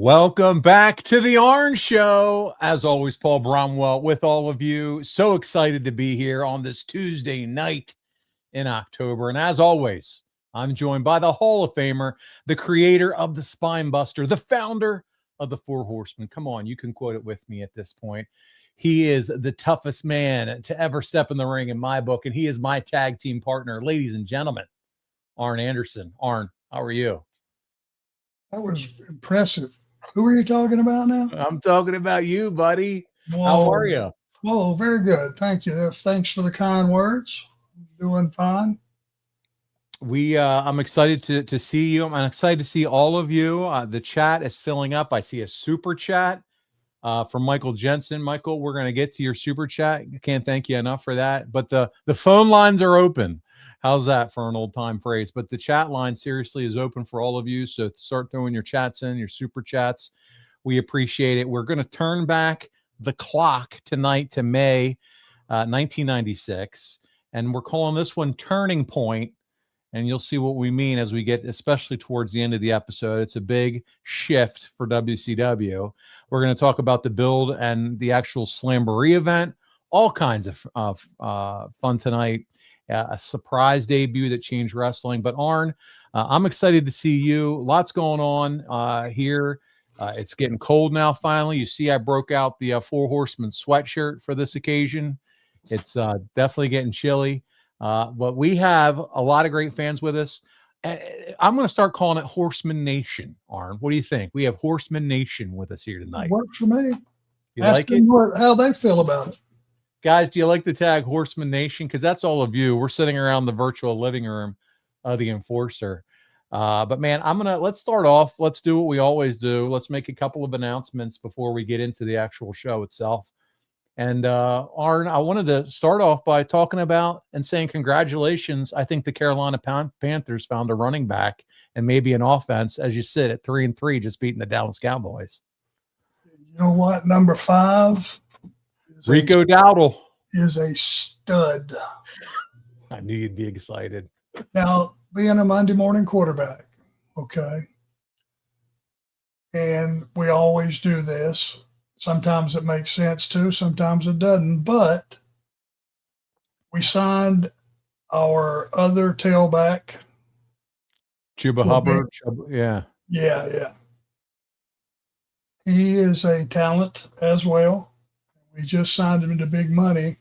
Welcome back to the Arn Show. As always, Paul Bromwell with all of you. So excited to be here on this Tuesday night in October. And as always, I'm joined by the Hall of Famer, the creator of the Spine Buster, the founder of the Four Horsemen. Come on, you can quote it with me at this point. He is the toughest man to ever step in the ring in my book, and he is my tag team partner. Ladies and gentlemen, Arn Anderson. Arn, how are you? That was impressive. Who are you talking about now? I'm talking about you, buddy. Whoa. How are you? Whoa, very good. Thank you. Thanks for the kind words. Doing fine. I'm excited to see you. I'm excited to see all of you. The chat is filling up. I see a super chat from Michael Jensen. Michael, we're going to get to your super chat. Can't thank you enough for that. But the phone lines are open. How's that for an old time phrase? But the chat line seriously is open for all of you. So start throwing your chats in, your super chats. We appreciate it. We're going to turn back the clock tonight to May 1996. And we're calling this one Turning Point. And you'll see what we mean as we get, especially towards the end of the episode. It's a big shift for WCW. We're going to talk about the build and the actual Slamboree event. All kinds of fun tonight. A surprise debut that changed wrestling. But Arn, I'm excited to see you. Lots going on here. It's getting cold now, finally. You see I broke out the Four Horsemen sweatshirt for this occasion. It's definitely getting chilly. But we have a lot of great fans with us. I'm going to start calling it Horseman Nation, Arn. What do you think? We have Horseman Nation with us here tonight. Works for me. You Ask like it? How they feel about it. Guys, do you like the tag Horseman Nation? Because that's all of you. We're sitting around the virtual living room of the Enforcer. But man, let's start off. Let's do what we always do. Let's make a couple of announcements before we get into the actual show itself. And Arn, I wanted to start off by talking about and saying congratulations. I think the Carolina Panthers found a running back and maybe an offense as you sit at 3-3, just beating the Dallas Cowboys. You know what? Number 5. Rico Dowdle is a stud. I knew you'd be excited. Now, being a Monday morning quarterback, okay, and we always do this. Sometimes it makes sense too, sometimes it doesn't, but we signed our other tailback. Chuba Hubbard. Yeah. He is a talent as well. We just signed him to big money.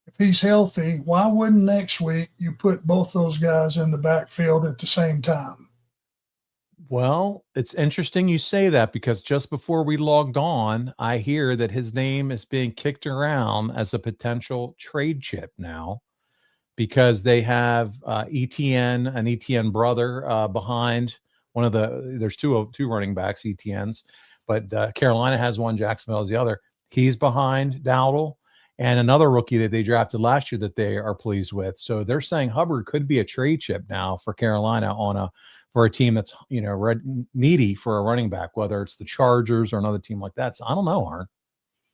If he's healthy, why wouldn't next week you put both those guys in the backfield at the same time? Well, it's interesting you say that because just before we logged on, I hear that his name is being kicked around as a potential trade chip now because they have an ETN brother behind one of there's two running backs, ETNs, but Carolina has one, Jacksonville has the other. He's behind Dowdle and another rookie that they drafted last year that they are pleased with. So they're saying Hubbard could be a trade chip now for Carolina for a team that's, needy for a running back, whether it's the Chargers or another team like that. So I don't know, Arn.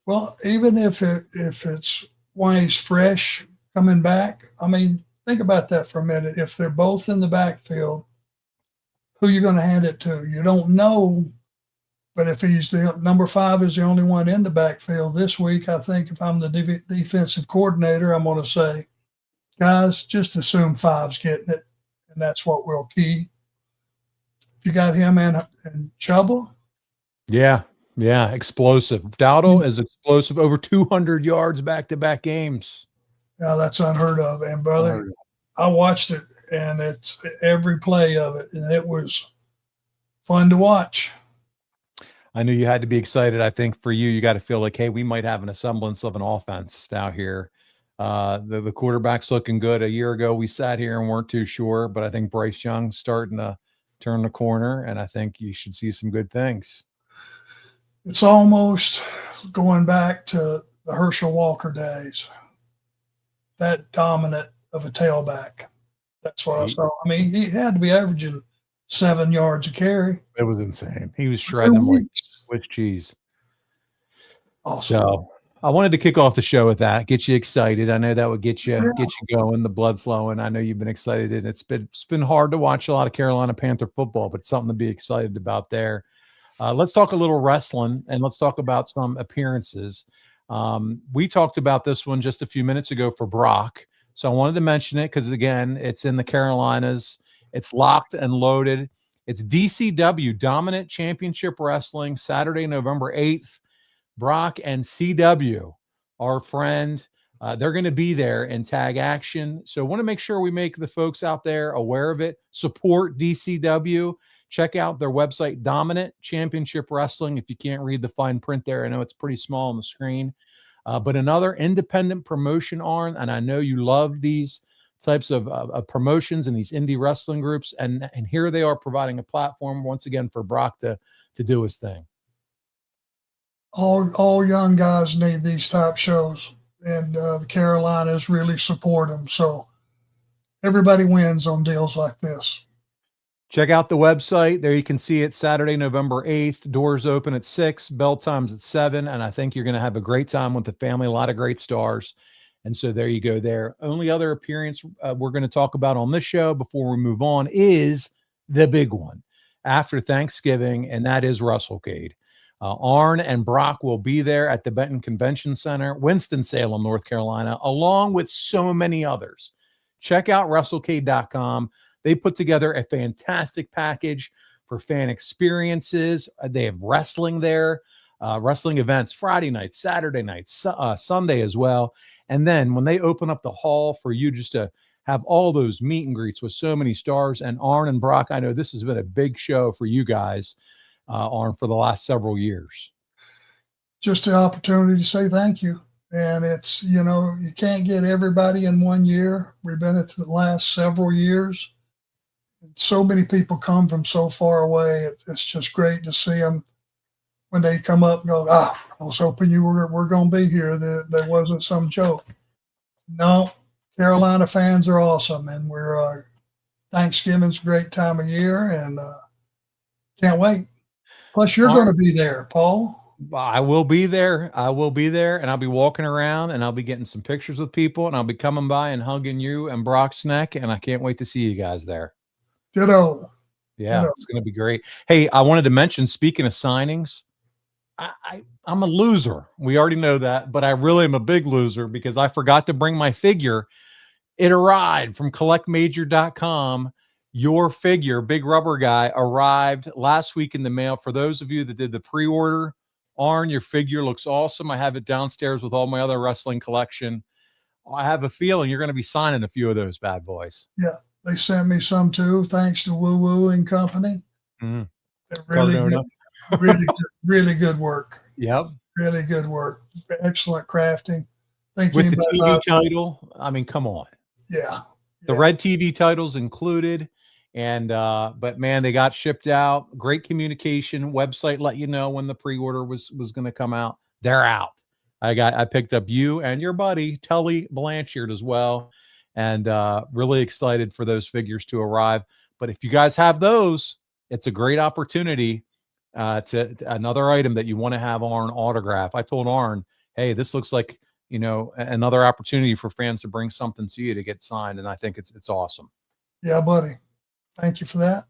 Well, even if it's when he's fresh coming back, I mean, think about that for a minute. If they're both in the backfield, who are you going to hand it to? You don't know. But if he's the number 5 is the only one in the backfield this week, I think if I'm the defensive coordinator, I'm going to say, guys, just assume 5's getting it, and that's what we'll key. You got him and Chuba? Yeah, explosive. Dowdle is explosive, over 200 yards back-to-back games. Yeah, that's unheard of. And, brother, I watched it, and it's every play of it, and it was fun to watch. I knew you had to be excited. I think for you got to feel like, hey, we might have a semblance of an offense out here. The quarterback's looking good. A year ago, we sat here and weren't too sure, but I think Bryce Young's starting to turn the corner, and I think you should see some good things. It's almost going back to the Herschel Walker days, that dominant of a tailback. That's what I saw. I mean, he had to be averaging 7 yards a carry. It was insane. He was shredding them like Swiss cheese. Awesome. So I wanted to kick off the show with that, get you excited. I know that would get you going, the blood flowing. I know you've been excited, and it's been hard to watch a lot of Carolina Panther football, but something to be excited about there. Let's talk a little wrestling, and let's talk about some appearances. We talked about this one just a few minutes ago for Brock, so I wanted to mention it because, again, it's in the Carolinas. It's locked and loaded. It's DCW, Dominant Championship Wrestling, Saturday, November 8th. Brock and CW, our friend, they're going to be there in tag action. So I want to make sure we make the folks out there aware of it. Support DCW. Check out their website, Dominant Championship Wrestling. If you can't read the fine print there, I know it's pretty small on the screen. But another independent promotion, Arn, and I know you love these types of promotions and these indie wrestling groups. And here they are providing a platform once again for Brock to do his thing. All young guys need these type shows, and the Carolinas really support them. So everybody wins on deals like this. Check out the website. There you can see it Saturday, November 8th. Doors open at 6, bell times at 7. And I think you're going to have a great time with the family, a lot of great stars. And so there you go there. Only other appearance we're going to talk about on this show before we move on is the big one after Thanksgiving, and that is WrestleCade. Arn and Brock will be there at the Benton Convention Center, Winston-Salem, North Carolina, along with so many others. Check out WrestleCade.com. They put together a fantastic package for fan experiences. They have wrestling there, wrestling events Friday night, Saturday night, Sunday as well. And then when they open up the hall for you just to have all those meet and greets with so many stars, and Arn and Brock, I know this has been a big show for you guys, Arn, for the last several years. Just the opportunity to say thank you. And it's, you can't get everybody in 1 year. We've been at the last several years. So many people come from so far away. It's just great to see them when they come up and go, I was hoping you were going to be here. There wasn't some joke. No, Carolina fans are awesome. And Thanksgiving's a great time of year, and can't wait. Plus, you're going to be there, Paul. I will be there. And I'll be walking around, and I'll be getting some pictures with people, and I'll be coming by and hugging you and Brock's neck, and I can't wait to see you guys there. Ditto. Yeah, it's going to be great. Hey, I wanted to mention, speaking of signings, I'm a loser. We already know that, but I really am a big loser because I forgot to bring my figure. It arrived from collectmajor.com. Your figure, Big Rubber Guy, arrived last week in the mail. For those of you that did the pre-order, Arn, your figure looks awesome. I have it downstairs with all my other wrestling collection. I have a feeling you're going to be signing a few of those bad boys. Yeah, they sent me some too, thanks to Woo Woo and Company. Mm-hmm. Really good work. Yep. Really good work. Excellent crafting. With the TV title, I mean, come on. Yeah. The red TV titles included. And but man, they got shipped out. Great communication. Website let you know when the pre-order was going to come out. They're out. I picked up you and your buddy Tully Blanchard as well, and really excited for those figures to arrive. But if you guys have those, it's a great opportunity to another item that you want to have Arn autograph. I told Arn, hey, this looks like another opportunity for fans to bring something to you to get signed, and I think it's awesome. Yeah, buddy. Thank you for that.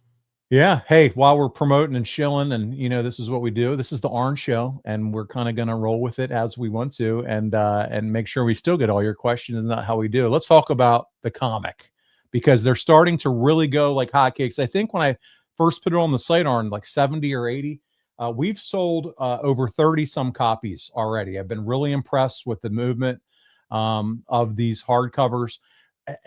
Yeah. Hey, while we're promoting and shilling, and this is what we do. This is the Arn Show, and we're kind of going to roll with it as we want to, and make sure we still get all your questions. Is not how we do. Let's talk about the comic, because they're starting to really go like hotcakes. I think when I first put it on the site, Arn, like 70 or 80, we've sold over 30 some copies already. I've been really impressed with the movement of these hardcovers.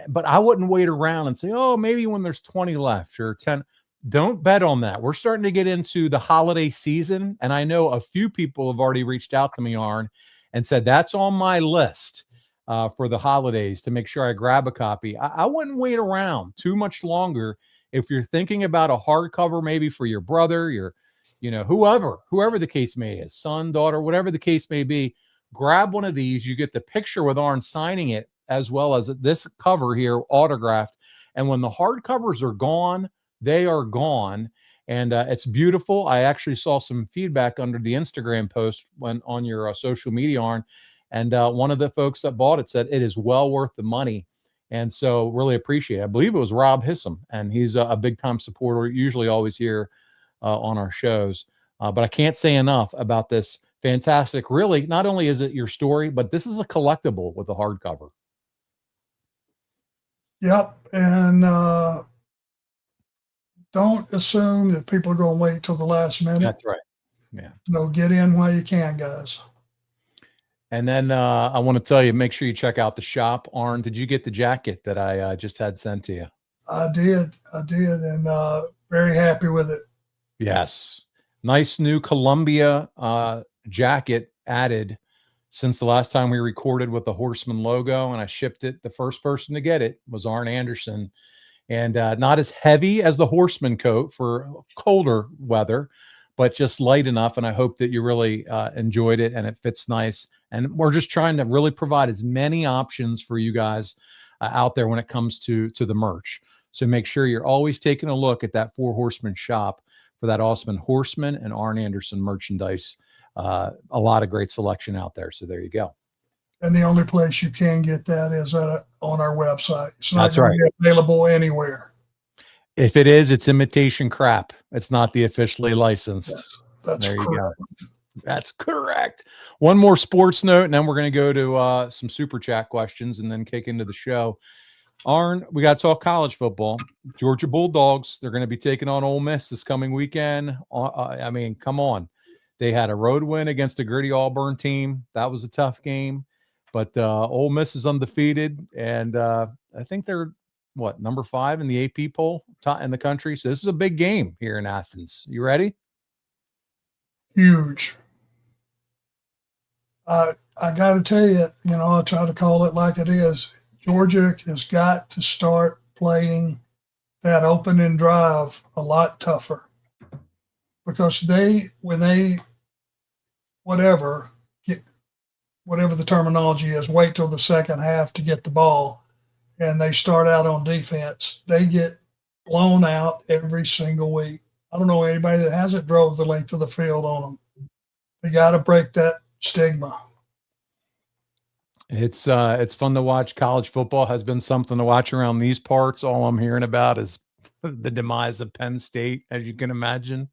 But I wouldn't wait around and say, oh, maybe when there's 20 left or 10. Don't bet on that. We're starting to get into the holiday season, and I know a few people have already reached out to me, Arn, and said that's on my list for the holidays to make sure I grab a copy. I wouldn't wait around too much longer. If you're thinking about a hardcover, maybe for your brother, your, whoever the case may be, son, daughter, whatever the case may be, grab one of these. You get the picture with Arn signing it, as well as this cover here autographed. And when the hardcovers are gone, they are gone. And it's beautiful. I actually saw some feedback under the Instagram post on your social media, Arn. And one of the folks that bought it said it is well worth the money. And so really appreciate it. I believe it was Rob Hissam, and he's a big time supporter, usually always here on our shows. But I can't say enough about this fantastic. Really, not only is it your story, but this is a collectible with a hardcover. Yep. And don't assume that people are going to wait till the last minute. That's right. Yeah. Get in while you can, guys. And then I want to tell you, make sure you check out the shop. Arn, did you get the jacket that I just had sent to you? I did, and very happy with it. Yes. Nice new Columbia jacket added since the last time we recorded with the Horsemen logo, and I shipped it. The first person to get it was Arn Anderson, and not as heavy as the Horseman coat for colder weather, but just light enough. And I hope that you really enjoyed it, and it fits nice. And we're just trying to really provide as many options for you guys out there when it comes to the merch. So make sure you're always taking a look at that Four Horsemen shop for that awesome Horsemen and Arn Anderson merchandise. A lot of great selection out there. So there you go. And the only place you can get that is on our website. It's not That's right. Available anywhere. If it is, it's imitation crap. It's not the officially licensed. Yes, that's there you correct. go. That's correct. One more sports note, and then we're going to go to some super chat questions and then kick into the show. Arn, we got to talk college football. Georgia Bulldogs, they're going to be taking on Ole Miss this coming weekend. I mean, come on. They had a road win against a gritty Auburn team. That was a tough game. But Ole Miss is undefeated, and I think they're, number 5 in the AP poll in the country. So this is a big game here in Athens. You ready? Huge. I got to tell you, I'll try to call it like it is. Georgia has got to start playing that opening drive a lot tougher, because whatever the terminology is, wait till the second half to get the ball, and they start out on defense, they get blown out every single week. I don't know anybody that hasn't drove the length of the field on them. They got to break that stigma. It's fun to watch. College football has been something to watch around these parts. All I'm hearing about is the demise of Penn State, as you can imagine.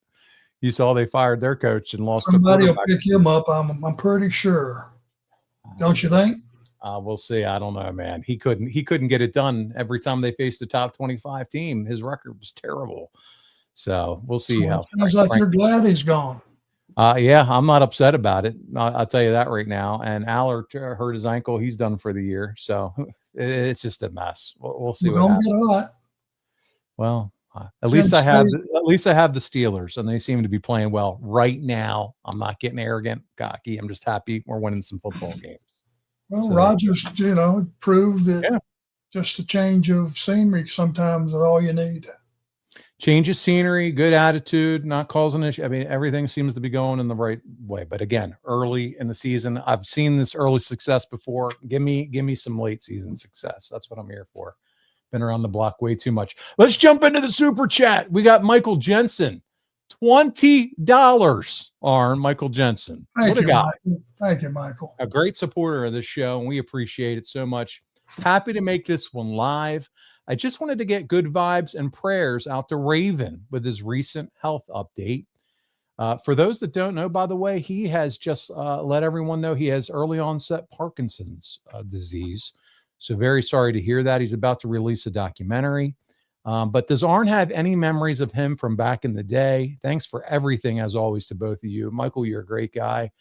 You saw they fired their coach and lost. Somebody will pick him up. I'm pretty sure. Don't you think? We'll see. I don't know, man. He couldn't get it done every time they faced a top 25 team. His record was terrible. So we'll see how. Sounds like you're glad he's gone. Yeah, I'm not upset about it. I'll tell you that right now. And Allard hurt his ankle. He's done for the year. So it's just a mess. We'll see what happens. Get hot. Well, at least I have the Steelers, and they seem to be playing well right now. I'm not getting arrogant, cocky. I'm just happy we're winning some football games. Well, so, Rodgers, proved that just a change of scenery sometimes is all you need. Change of scenery, good attitude, not causing issue. I mean, everything seems to be going in the right way. But again, early in the season, I've seen this early success before. Give me some late season success. That's what I'm here for. Been around the block way too much. Let's jump into the super chat. We got Michael Jensen, $20. Arn, Michael Jensen. Thank you, Michael. Thank you, Michael. A great supporter of this show, and we appreciate it so much. Happy to make this one live. I just wanted to get good vibes and prayers out to Raven with his recent health update. For those that don't know, by the way, he has just let everyone know he has early onset Parkinson's disease. So very sorry to hear that. He's about to release a documentary. But does Arn have any memories of him from back in the day? Thanks for everything, as always, to both of you. Michael, you're a great guy.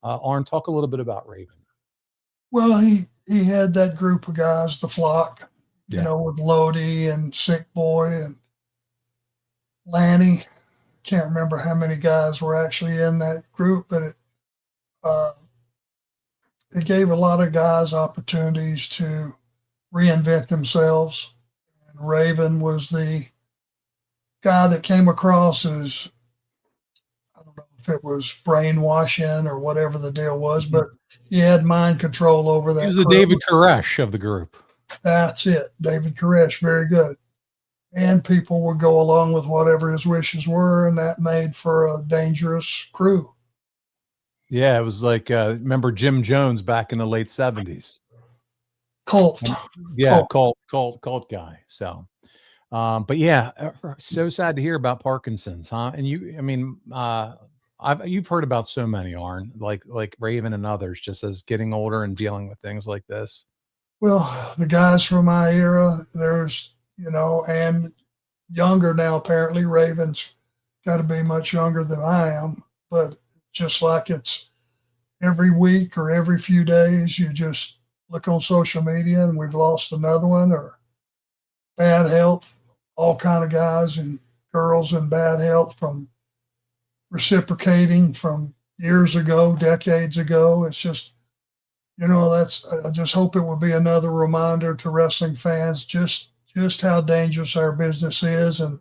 Arn, talk a little bit about Raven. Well, he had that group of guys, the Flock. With Lodi and Sick Boy and Lanny. Can't remember how many guys were actually in that group, but it gave a lot of guys opportunities to reinvent themselves. And Raven was the guy that came across as, I don't know if it was brainwashing or whatever the deal was, but he had mind control over that. He was the David Koresh of the group. That's it. David Koresh, very good. And people would go along with whatever his wishes were, and that made for a dangerous crew. Yeah, it was like, remember Jim Jones back in the late 70s? Cult. Yeah, cult guy. So, but yeah, so sad to hear about Parkinson's, huh? And You've heard about so many, Arn, like Raven and others, just as getting older and dealing with things like this. Well, the guys from my era, there's, and younger now, apparently. Raven's got to be much younger than I am, but just like it's every week or every few days, you just look on social media and we've lost another one, or bad health, all kind of guys and girls in bad health from reciprocating from years ago, decades ago. It's just, I just hope it will be another reminder to wrestling fans just how dangerous our business is and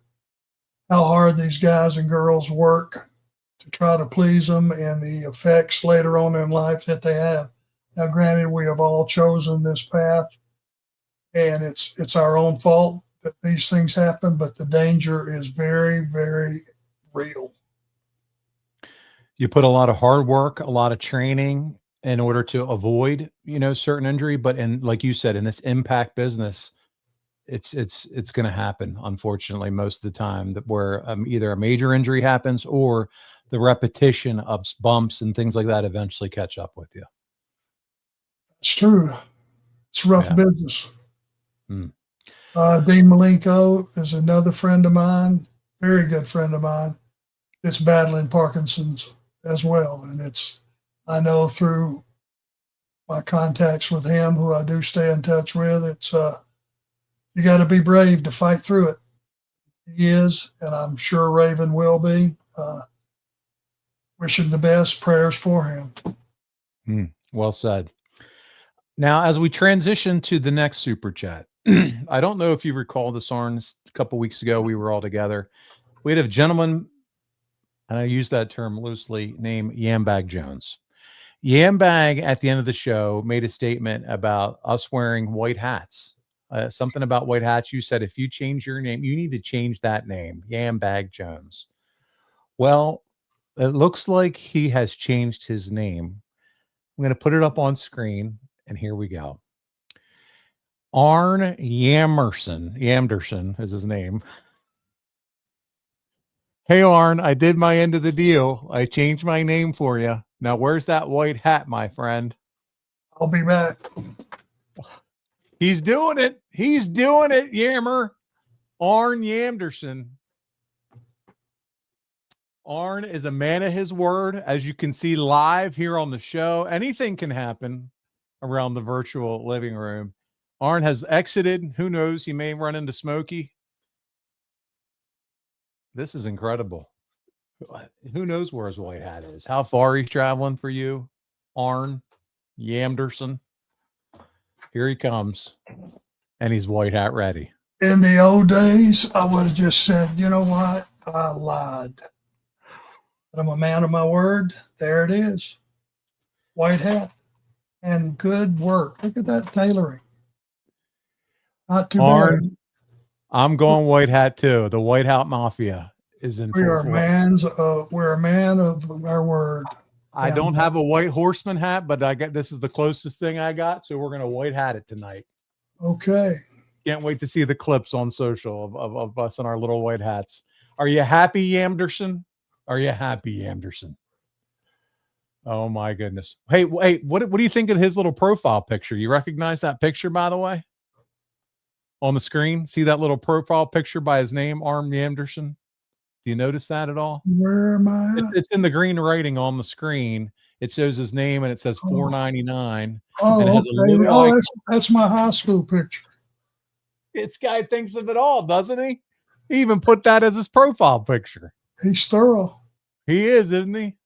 how hard these guys and girls work to try to please them and the effects later on in life that they have. Now, granted, we have all chosen this path and it's our own fault that these things happen, but the danger is very, very real. You put a lot of hard work, a lot of training in order to avoid, certain injury. But like you said, in this impact business, it's going to happen, unfortunately, most of the time, that where either a major injury happens or the repetition of bumps and things like that eventually catch up with you. It's true. It's rough business. Mm. Dean Malenko is another friend of mine, very good friend of mine, that's battling Parkinson's as well. And I know through my contacts with him, who I do stay in touch with, it's you got to be brave to fight through it. He is, and I'm sure Raven will be. Wishing the best, prayers for him. Well said. Now, as we transition to the next super chat, I don't know if you recall this, Arn. A couple weeks ago, we were all together. We had a gentleman, and I use that term loosely, named Yambag Jones. Yambag, at the end of the show, made a statement about us wearing white hats. Something about white hats. You said if you change your name, you need to change that name, Yambag Jones. Well, it looks like he has changed his name. I'm going to put it up on screen, and here we go. Arn Anderson is his name. Hey, Arn, I did my end of the deal. I changed my name for you. Now, where's that white hat, my friend? I'll be back. He's doing it. He's doing it, Yammer. Arn Anderson. Arn is a man of his word. As you can see live here on the show, anything can happen around the virtual living room. Arn has exited. Who knows? He may run into Smokey. This is incredible. Who knows where his white hat is? How far he's traveling for you, Arn Anderson. Here he comes, and he's white hat ready. In the old days, I would have just said, you know what? I lied. But I'm a man of my word. There it is. White hat and good work. Look at that tailoring. Not too bad. I'm going white hat too. The White Hat Mafia is in. We're a man of our word. I don't have a white Horseman hat, but this is the closest thing I got. So we're going to white hat it tonight. Okay. Can't wait to see the clips on social of us in our little white hats. Are you happy, Anderson? Are you happy, Anderson? Oh my goodness. Hey, what do you think of his little profile picture? You recognize that picture, by the way? On the screen, see that little profile picture by his name, Arn Anderson? Do you notice that at all? Where am I? It's in the green writing on the screen. It shows his name and it says $4.99. Oh, and it has okay. That's my high school picture. This guy thinks of it all, doesn't he? He even put that as his profile picture. He's thorough. He is, isn't he?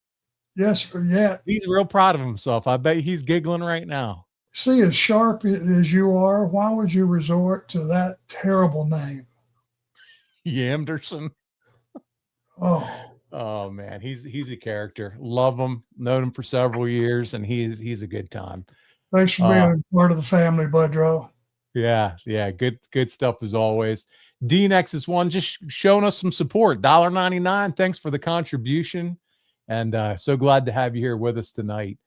Yes, yeah. He's real proud of himself. I bet he's giggling right now. See, as sharp as you are, why would you resort to that terrible name? Anderson. Oh man, he's a character. Love him. Known him for several years, and he's a good time. Thanks for being part of the family, Budrow. Yeah. Good stuff as always. DNX is one, just showing us some support. $1.99. Thanks for the contribution, and so glad to have you here with us tonight.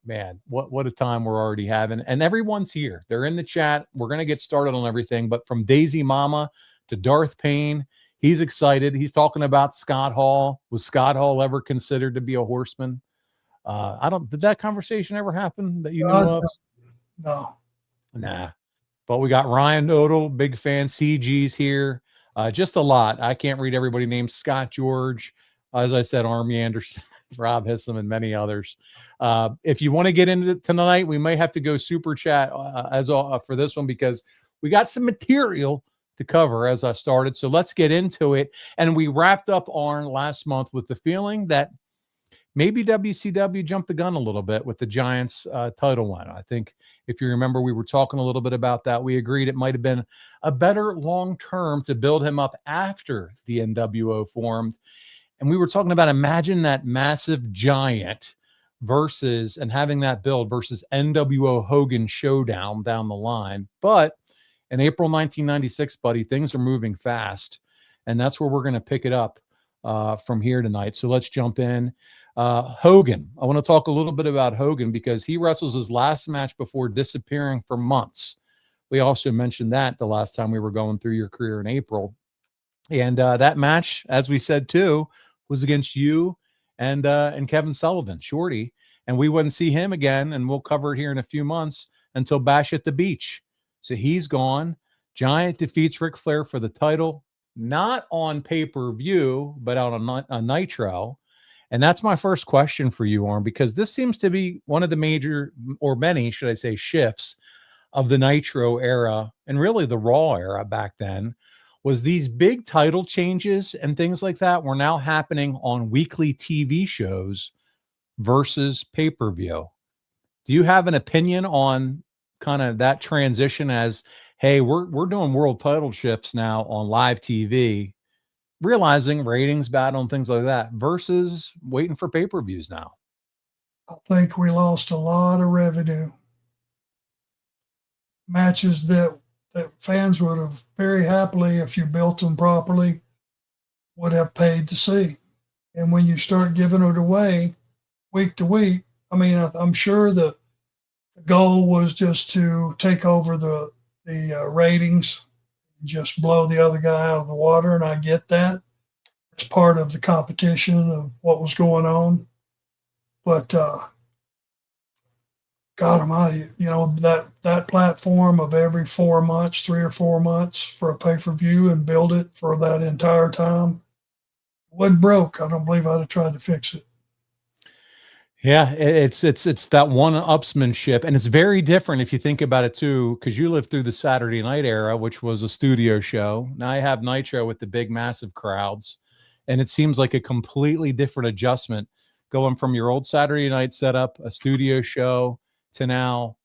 Man, what a time we're already having, and everyone's here. They're in the chat. We're gonna get started on everything, but from Daisy Mama to Darth Payne, He's excited. He's talking about Scott Hall. Was Scott Hall ever considered to be a Horseman? Did that conversation ever happen that you knew of? No. Nah. But we got Ryan Odell, big fan. CG's here. Just a lot. I can't read everybody named Scott George. As I said, Arn Anderson, Rob Hissom, and many others. If you want to get into it tonight, we may have to go super chat for this one because we got some material to cover as I started. So let's get into it. And we wrapped up Arn last month with the feeling that maybe WCW jumped the gun a little bit with the Giants title win. I think if you remember, we were talking a little bit about that. We agreed it might have been a better long-term to build him up after the NWO formed. And we were talking about imagine that massive giant versus and having that build versus NWO Hogan showdown down the line. But in April 1996, buddy, things are moving fast. And that's where we're going to pick it up from here tonight. So let's jump in. Hogan. I want to talk a little bit about Hogan because he wrestles his last match before disappearing for months. We also mentioned that the last time we were going through your career in April. And that match, as we said too, was against you and Kevin Sullivan, Shorty. And we wouldn't see him again, and we'll cover it here in a few months until Bash at the Beach. So he's gone. Giant defeats Ric Flair for the title, not on pay-per-view, but on a Nitro. And that's my first question for you, Arn, because this seems to be one of the major, or many, should I say, shifts of the Nitro era and really the Raw era back then, was these big title changes and things like that were now happening on weekly TV shows versus pay-per-view. Do you have an opinion on kind of that transition as, hey, we're doing world title shifts now on live TV, realizing ratings battle and things like that versus waiting for pay-per-views now? I think we lost a lot of revenue. Matches that fans would have very happily, if you built them properly, would have paid to see. And when you start giving it away week to week, I mean, I'm sure the goal was just to take over the ratings, just blow the other guy out of the water, and I get that. It's part of the competition of what was going on. But God almighty, you know, that platform of every 4 months, 3 or 4 months for a pay-per-view and build it for that entire time, wasn't broke. I don't believe I'd have tried to fix it. Yeah, it's that one-upsmanship, and it's very different if you think about it too, because you lived through the Saturday night era, which was a studio show. Now you have Nitro with the big, massive crowds, and it seems like a completely different adjustment going from your old Saturday night setup, a studio show, to now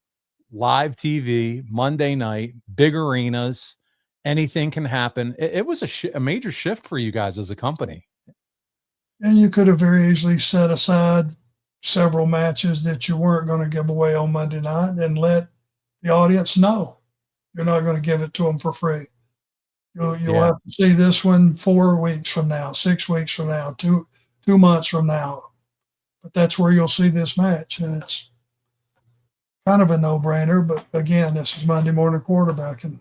live TV, Monday night, big arenas, anything can happen. It was a major shift for you guys as a company. And you could have very easily set aside several matches that you weren't going to give away on Monday night and let the audience know you're not going to give it to them for free. You'll have to see this one 4 weeks from now, 6 weeks from now, 2 months from now. But that's where you'll see this match. And it's kind of a no-brainer. But again, this is Monday morning quarterbacking.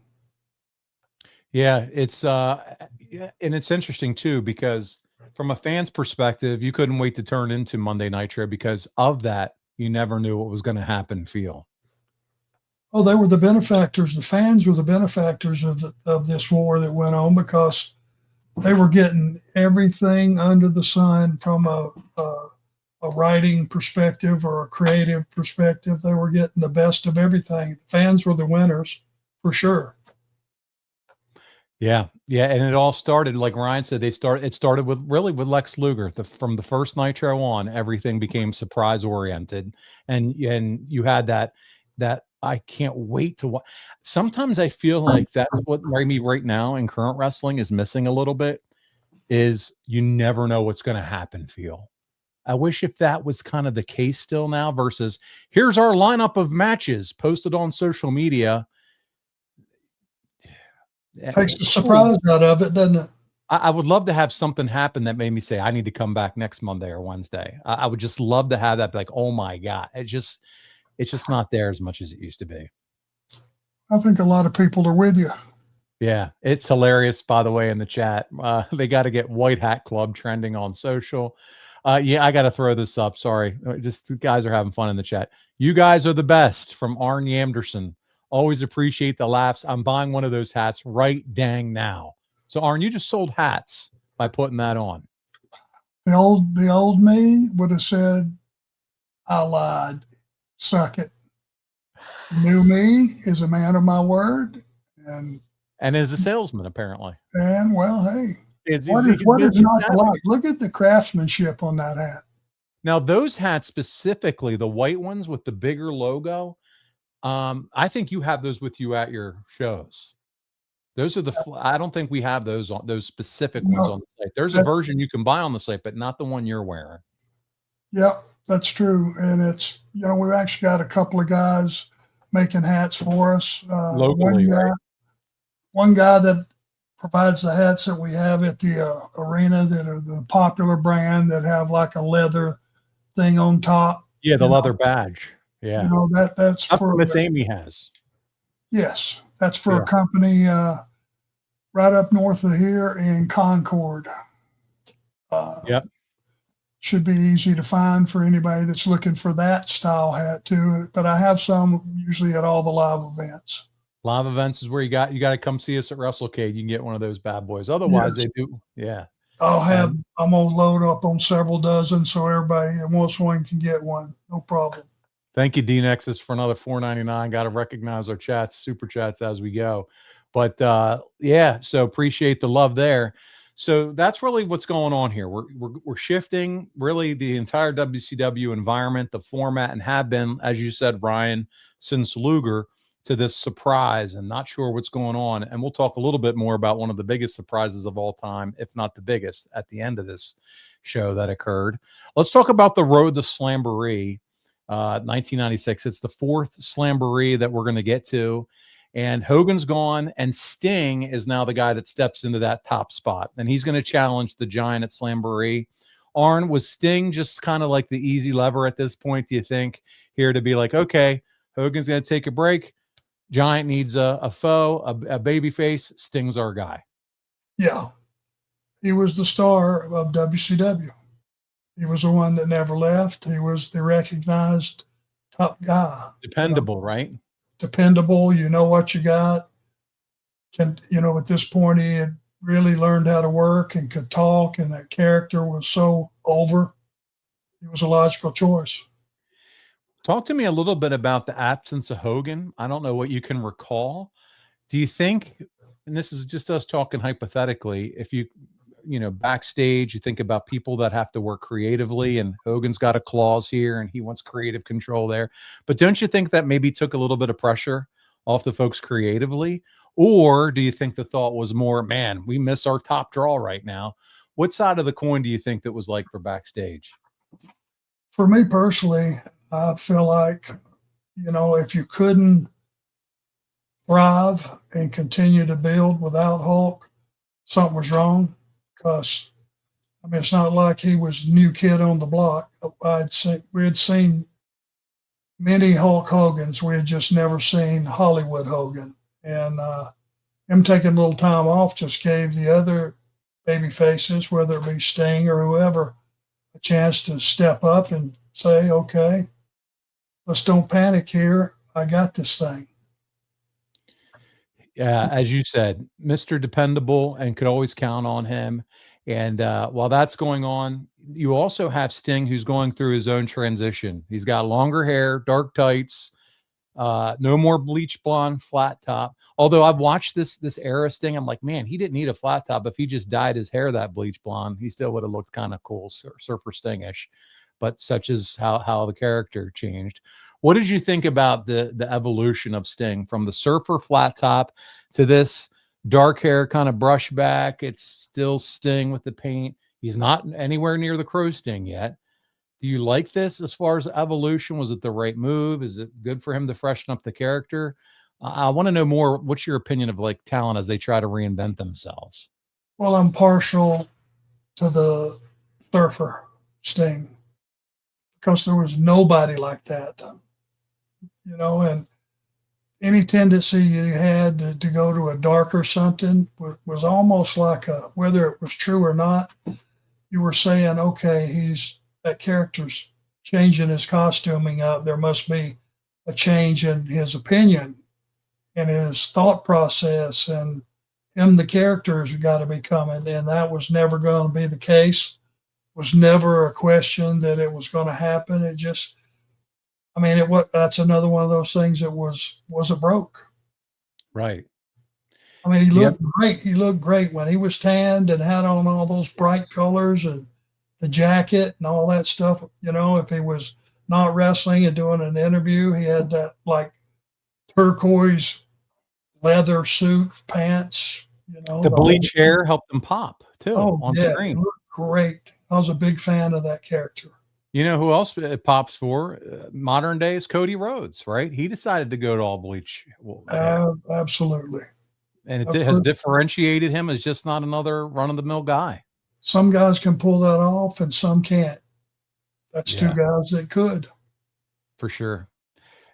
Yeah, it's and it's interesting too, because from a fan's perspective, you couldn't wait to turn into Monday Nitro because of that. You never knew what was going to happen. Feel. Oh, they were the benefactors. The fans were the benefactors of this war that went on because they were getting everything under the sun from a writing perspective or a creative perspective. They were getting the best of everything. The fans were the winners for sure. Yeah, and it all started, like Ryan said, it started with Lex Luger. From the first Nitro on, everything became surprise oriented, and you had that I can't wait to watch. Sometimes I feel like that's what maybe right now in current wrestling is missing a little bit, is you never know what's going to happen. Feel. I wish if that was kind of the case still now versus here's our lineup of matches posted on social media. Takes the surprise out of it, doesn't it? I would love to have something happen that made me say, I need to come back next Monday or Wednesday. I would just love to have that, be like, oh my God, it's just not there as much as it used to be. I think a lot of people are with you. Yeah, it's hilarious, by the way, in the chat. They got to get White Hat Club trending on social. Yeah, I got to throw this up. Sorry. Just the guys are having fun in the chat. You guys are the best, from Arn Anderson. Always appreciate the laughs. I'm buying one of those hats right dang now. So, Arn, you just sold hats by putting that on. The old me would have said, I lied. Suck it. The new me is a man of my word. And is a salesman, apparently. And well, hey, What is not to like? Look at the craftsmanship on that hat. Now, those hats specifically, the white ones with the bigger logo, I think you have those with you at your shows. Those are I don't think we have those on those specific ones on the site. There's a version you can buy on the site, but not the one you're wearing. Yep, that's true. And it's, we've actually got a couple of guys making hats for us. Locally, one guy that provides the hats that we have at the arena that are the popular brand that have like a leather thing on top. Yeah, the leather badge. Yeah. That's for Miss Amy has. Yes, that's for a company right up north of here in Concord. Yep. Should be easy to find for anybody that's looking for that style hat too. But I have some usually at all the live events. Live events is where you got to come see us at WrestleCade. You can get one of those bad boys. Otherwise, they do. Yeah. I'm gonna load up on several dozen so everybody that wants one can get one. No problem. Thank you, D-Nexus, for another $4.99. Got to recognize our chats, super chats as we go. But yeah, so appreciate the love there. So that's really what's going on here. We're shifting really the entire WCW environment, the format, and have been, as you said, Ryan, since Luger, to this surprise and not sure what's going on. And we'll talk a little bit more about one of the biggest surprises of all time, if not the biggest, at the end of this show that occurred. Let's talk about the road to Slamboree, 1996. It's the fourth Slamboree that we're going to get to. And Hogan's gone, and Sting is now the guy that steps into that top spot. And he's going to challenge the Giant at Slamboree. Arn, was Sting just kind of like the easy lever at this point, do you think, here to be like, okay, Hogan's going to take a break. Giant needs a foe, a baby face. Sting's our guy. Yeah. He was the star of WCW. He was the one that never left. He was the recognized top guy. Dependable, right? Dependable. You know what you got. At this point, he had really learned how to work and could talk, and that character was so over. It was a logical choice. Talk to me a little bit about the absence of Hogan. I don't know what you can recall. Do you think, and this is just us talking hypothetically, if you backstage, you think about people that have to work creatively, and Hogan's got a clause here and he wants creative control there. But don't you think that maybe took a little bit of pressure off the folks creatively? Or do you think the thought was more, man, we miss our top draw right now? What side of the coin do you think that was like for backstage? For me personally, I feel like, if you couldn't thrive and continue to build without Hulk, something was wrong. Because, it's not like he was new kid on the block. We had seen many Hulk Hogans. We had just never seen Hollywood Hogan. And him taking a little time off just gave the other baby faces, whether it be Sting or whoever, a chance to step up and say, okay, let's don't panic here. I got this thing. Yeah, as you said, Mr. Dependable, and could always count on him. And while that's going on, you also have Sting, who's going through his own transition. He's got longer hair, dark tights, no more bleach blonde flat top. Although I've watched this era Sting, I'm like, man, he didn't need a flat top. If he just dyed his hair that bleach blonde, he still would have looked kind of cool, Surfer Sting-ish. But such is how the character changed. What did you think about the evolution of Sting from the surfer flat top to this dark hair kind of brush back? It's still Sting with the paint. He's not anywhere near the Crow Sting yet. Do you like this as far as evolution? Was it the right move? Is it good for him to freshen up the character? I want to know more. What's your opinion of like talent as they try to reinvent themselves? Well, I'm partial to the surfer Sting because there was nobody like that. And any tendency you had to go to a darker something was almost like whether it was true or not, you were saying, okay, that character's changing his costuming up. There must be a change in his opinion and his thought process, and him, the characters got to be coming. And that was never going to be the case. Was never a question that it was going to happen. It just, I mean, that's another one of those things that was a broke. Right. I mean, he looked great. He looked great when he was tanned and had on all those bright colors and the jacket and all that stuff. You know, if he was not wrestling and doing an interview, he had that like turquoise leather suit, pants. You know, the bleach hair helped him pop too on screen. He looked great. I was a big fan of that character. You know who else it pops for? Modern days, Cody Rhodes, right? He decided to go to all bleach. Absolutely. And it has differentiated him as just not another run-of-the-mill guy. Some guys can pull that off and some can't. That's two guys that could. For sure.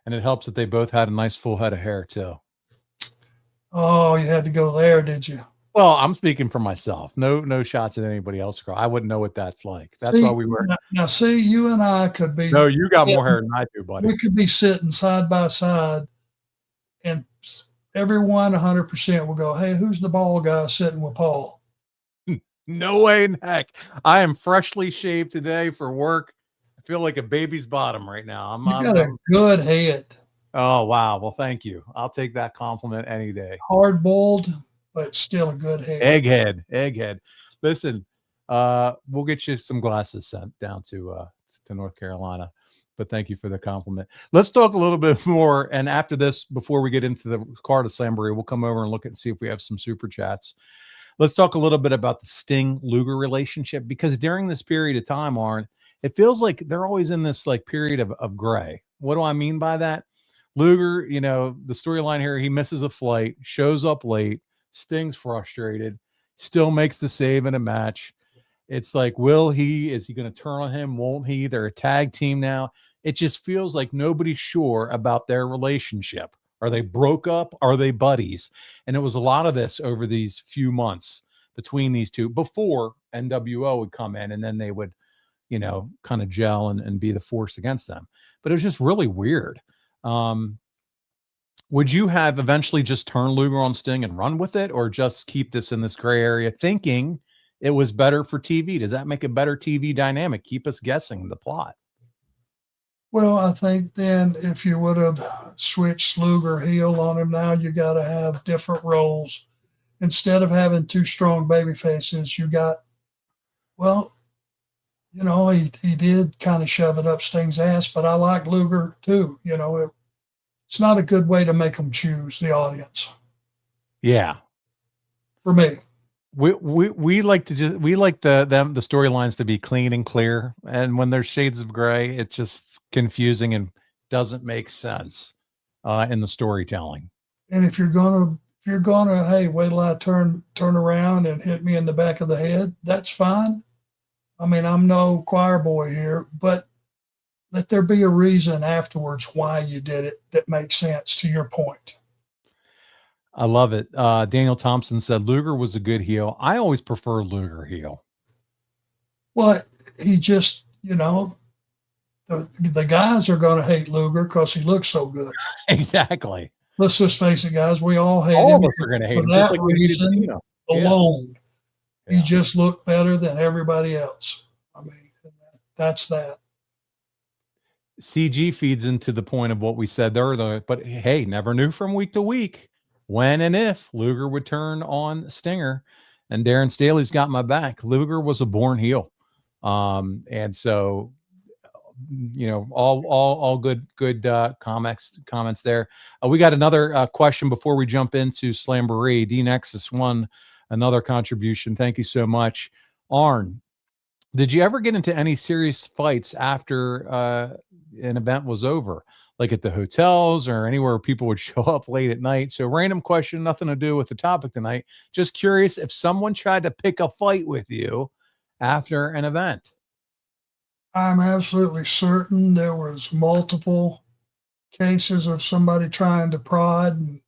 And it helps that they both had a nice full head of hair too. Oh, you had to go there, did you? Well, I'm speaking for myself. No shots at anybody else. I wouldn't know what that's like. That's why we were. Now, see, you and I could be. No, you got more hair than I do, buddy. We could be sitting side by side, and everyone 100% will go, "Hey, who's the bald guy sitting with Paul?" No way in heck. I am freshly shaved today for work. I feel like a baby's bottom right now. You got a good head. Oh, wow. Well, thank you. I'll take that compliment any day. Hard boiled, but still a good head. Egghead. Listen, we'll get you some glasses sent down to North Carolina. But thank you for the compliment. Let's talk a little bit more. And after this, before we get into the card of Slamboree, we'll come over and look and see if we have some super chats. Let's talk a little bit about the Sting-Luger relationship, because during this period of time, Arn, it feels like they're always in this like period of gray. What do I mean by that? Luger, you know, the storyline here, he misses a flight, shows up late, Sting's frustrated, still makes the save in a match. It's like, is he going to turn on him? Won't he? They're a tag team now. It just feels like nobody's sure about their relationship. Are they broke up? Are they buddies? And it was a lot of this over these few months between these two before NWO would come in, and then they would, you know, kind of gel and be the force against them. But it was just really weird. Would you have eventually just turned Luger on Sting and run with it, or just keep this in this gray area thinking it was better for TV? Does that make a better TV dynamic? Keep us guessing the plot. Well, I think then if you would have switched Luger heel on him now, you got to have different roles. Instead of having two strong baby faces, you got, well, you know, he did kind of shove it up Sting's ass, but I like Luger too. You know, it's not a good way to make them choose the audience. Yeah. For me. We like to the storylines to be clean and clear, and when there's shades of gray, it's just confusing and doesn't make sense in the storytelling. And if you're gonna hey, wait till I turn around and hit me in the back of the head, that's fine. I mean, I'm no choir boy here, but let there be a reason afterwards why you did it that makes sense, to your point. I love it. Daniel Thompson said Luger was a good heel. I always prefer Luger heel. Well, he just, you know, the guys are going to hate Luger because he looks so good. Exactly. Let's just face it, guys. We all hate him. All of us are going to hate him. For that reason alone, he just looked better than everybody else. I mean, that's that. CG feeds into the point of what we said there, but hey, never knew from week to week when and if Luger would turn on Stinger. And Darren Staley's got my back. Luger was a born heel. And so, you know, all good comments there. We got another question before we jump into Slamboree. D-Nexus won another contribution. Thank you so much. Arn, did you ever get into any serious fights after an event was over, like at the hotels or anywhere people would show up late at night? So random question, nothing to do with the topic tonight. Just curious if someone tried to pick a fight with you after an event. I'm absolutely certain there was multiple cases of somebody trying to prod and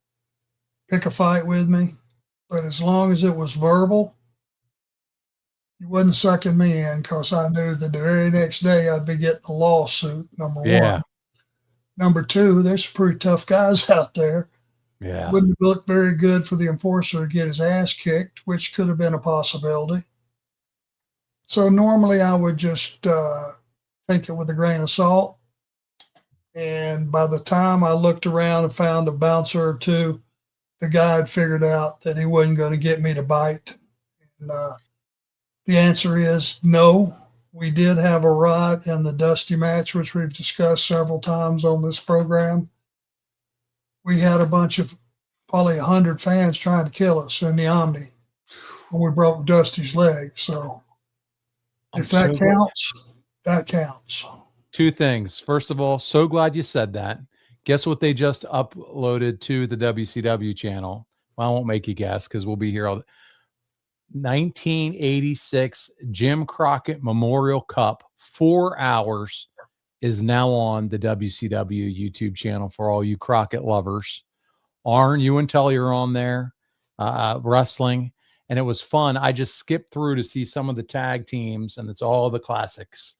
pick a fight with me. But as long as it was verbal, he wasn't sucking me in, because I knew that the very next day I'd be getting a lawsuit, number Yeah. one. Number two, there's some pretty tough guys out there. Yeah. Wouldn't look very good for the enforcer to get his ass kicked, which could have been a possibility. So normally I would just take it with a grain of salt. And by the time I looked around and found a bouncer or two, the guy had figured out that he wasn't going to get me to bite. And the answer is no. We did have a rot in the Dusty match, which we've discussed several times on this program. We had a bunch of probably 100 fans trying to kill us in the Omni when we broke Dusty's leg. So if that counts, that counts. Two things. First of all, so glad you said that. Guess what they just uploaded to the WCW channel? Well, I won't make you guess because we'll be here all 1986 Jim Crockett Memorial Cup, 4 hours, is now on the WCW YouTube channel for all you Crockett lovers. Arn, you and Tully are on there, wrestling, and it was fun. I just skipped through to see some of the tag teams, and it's all the classics.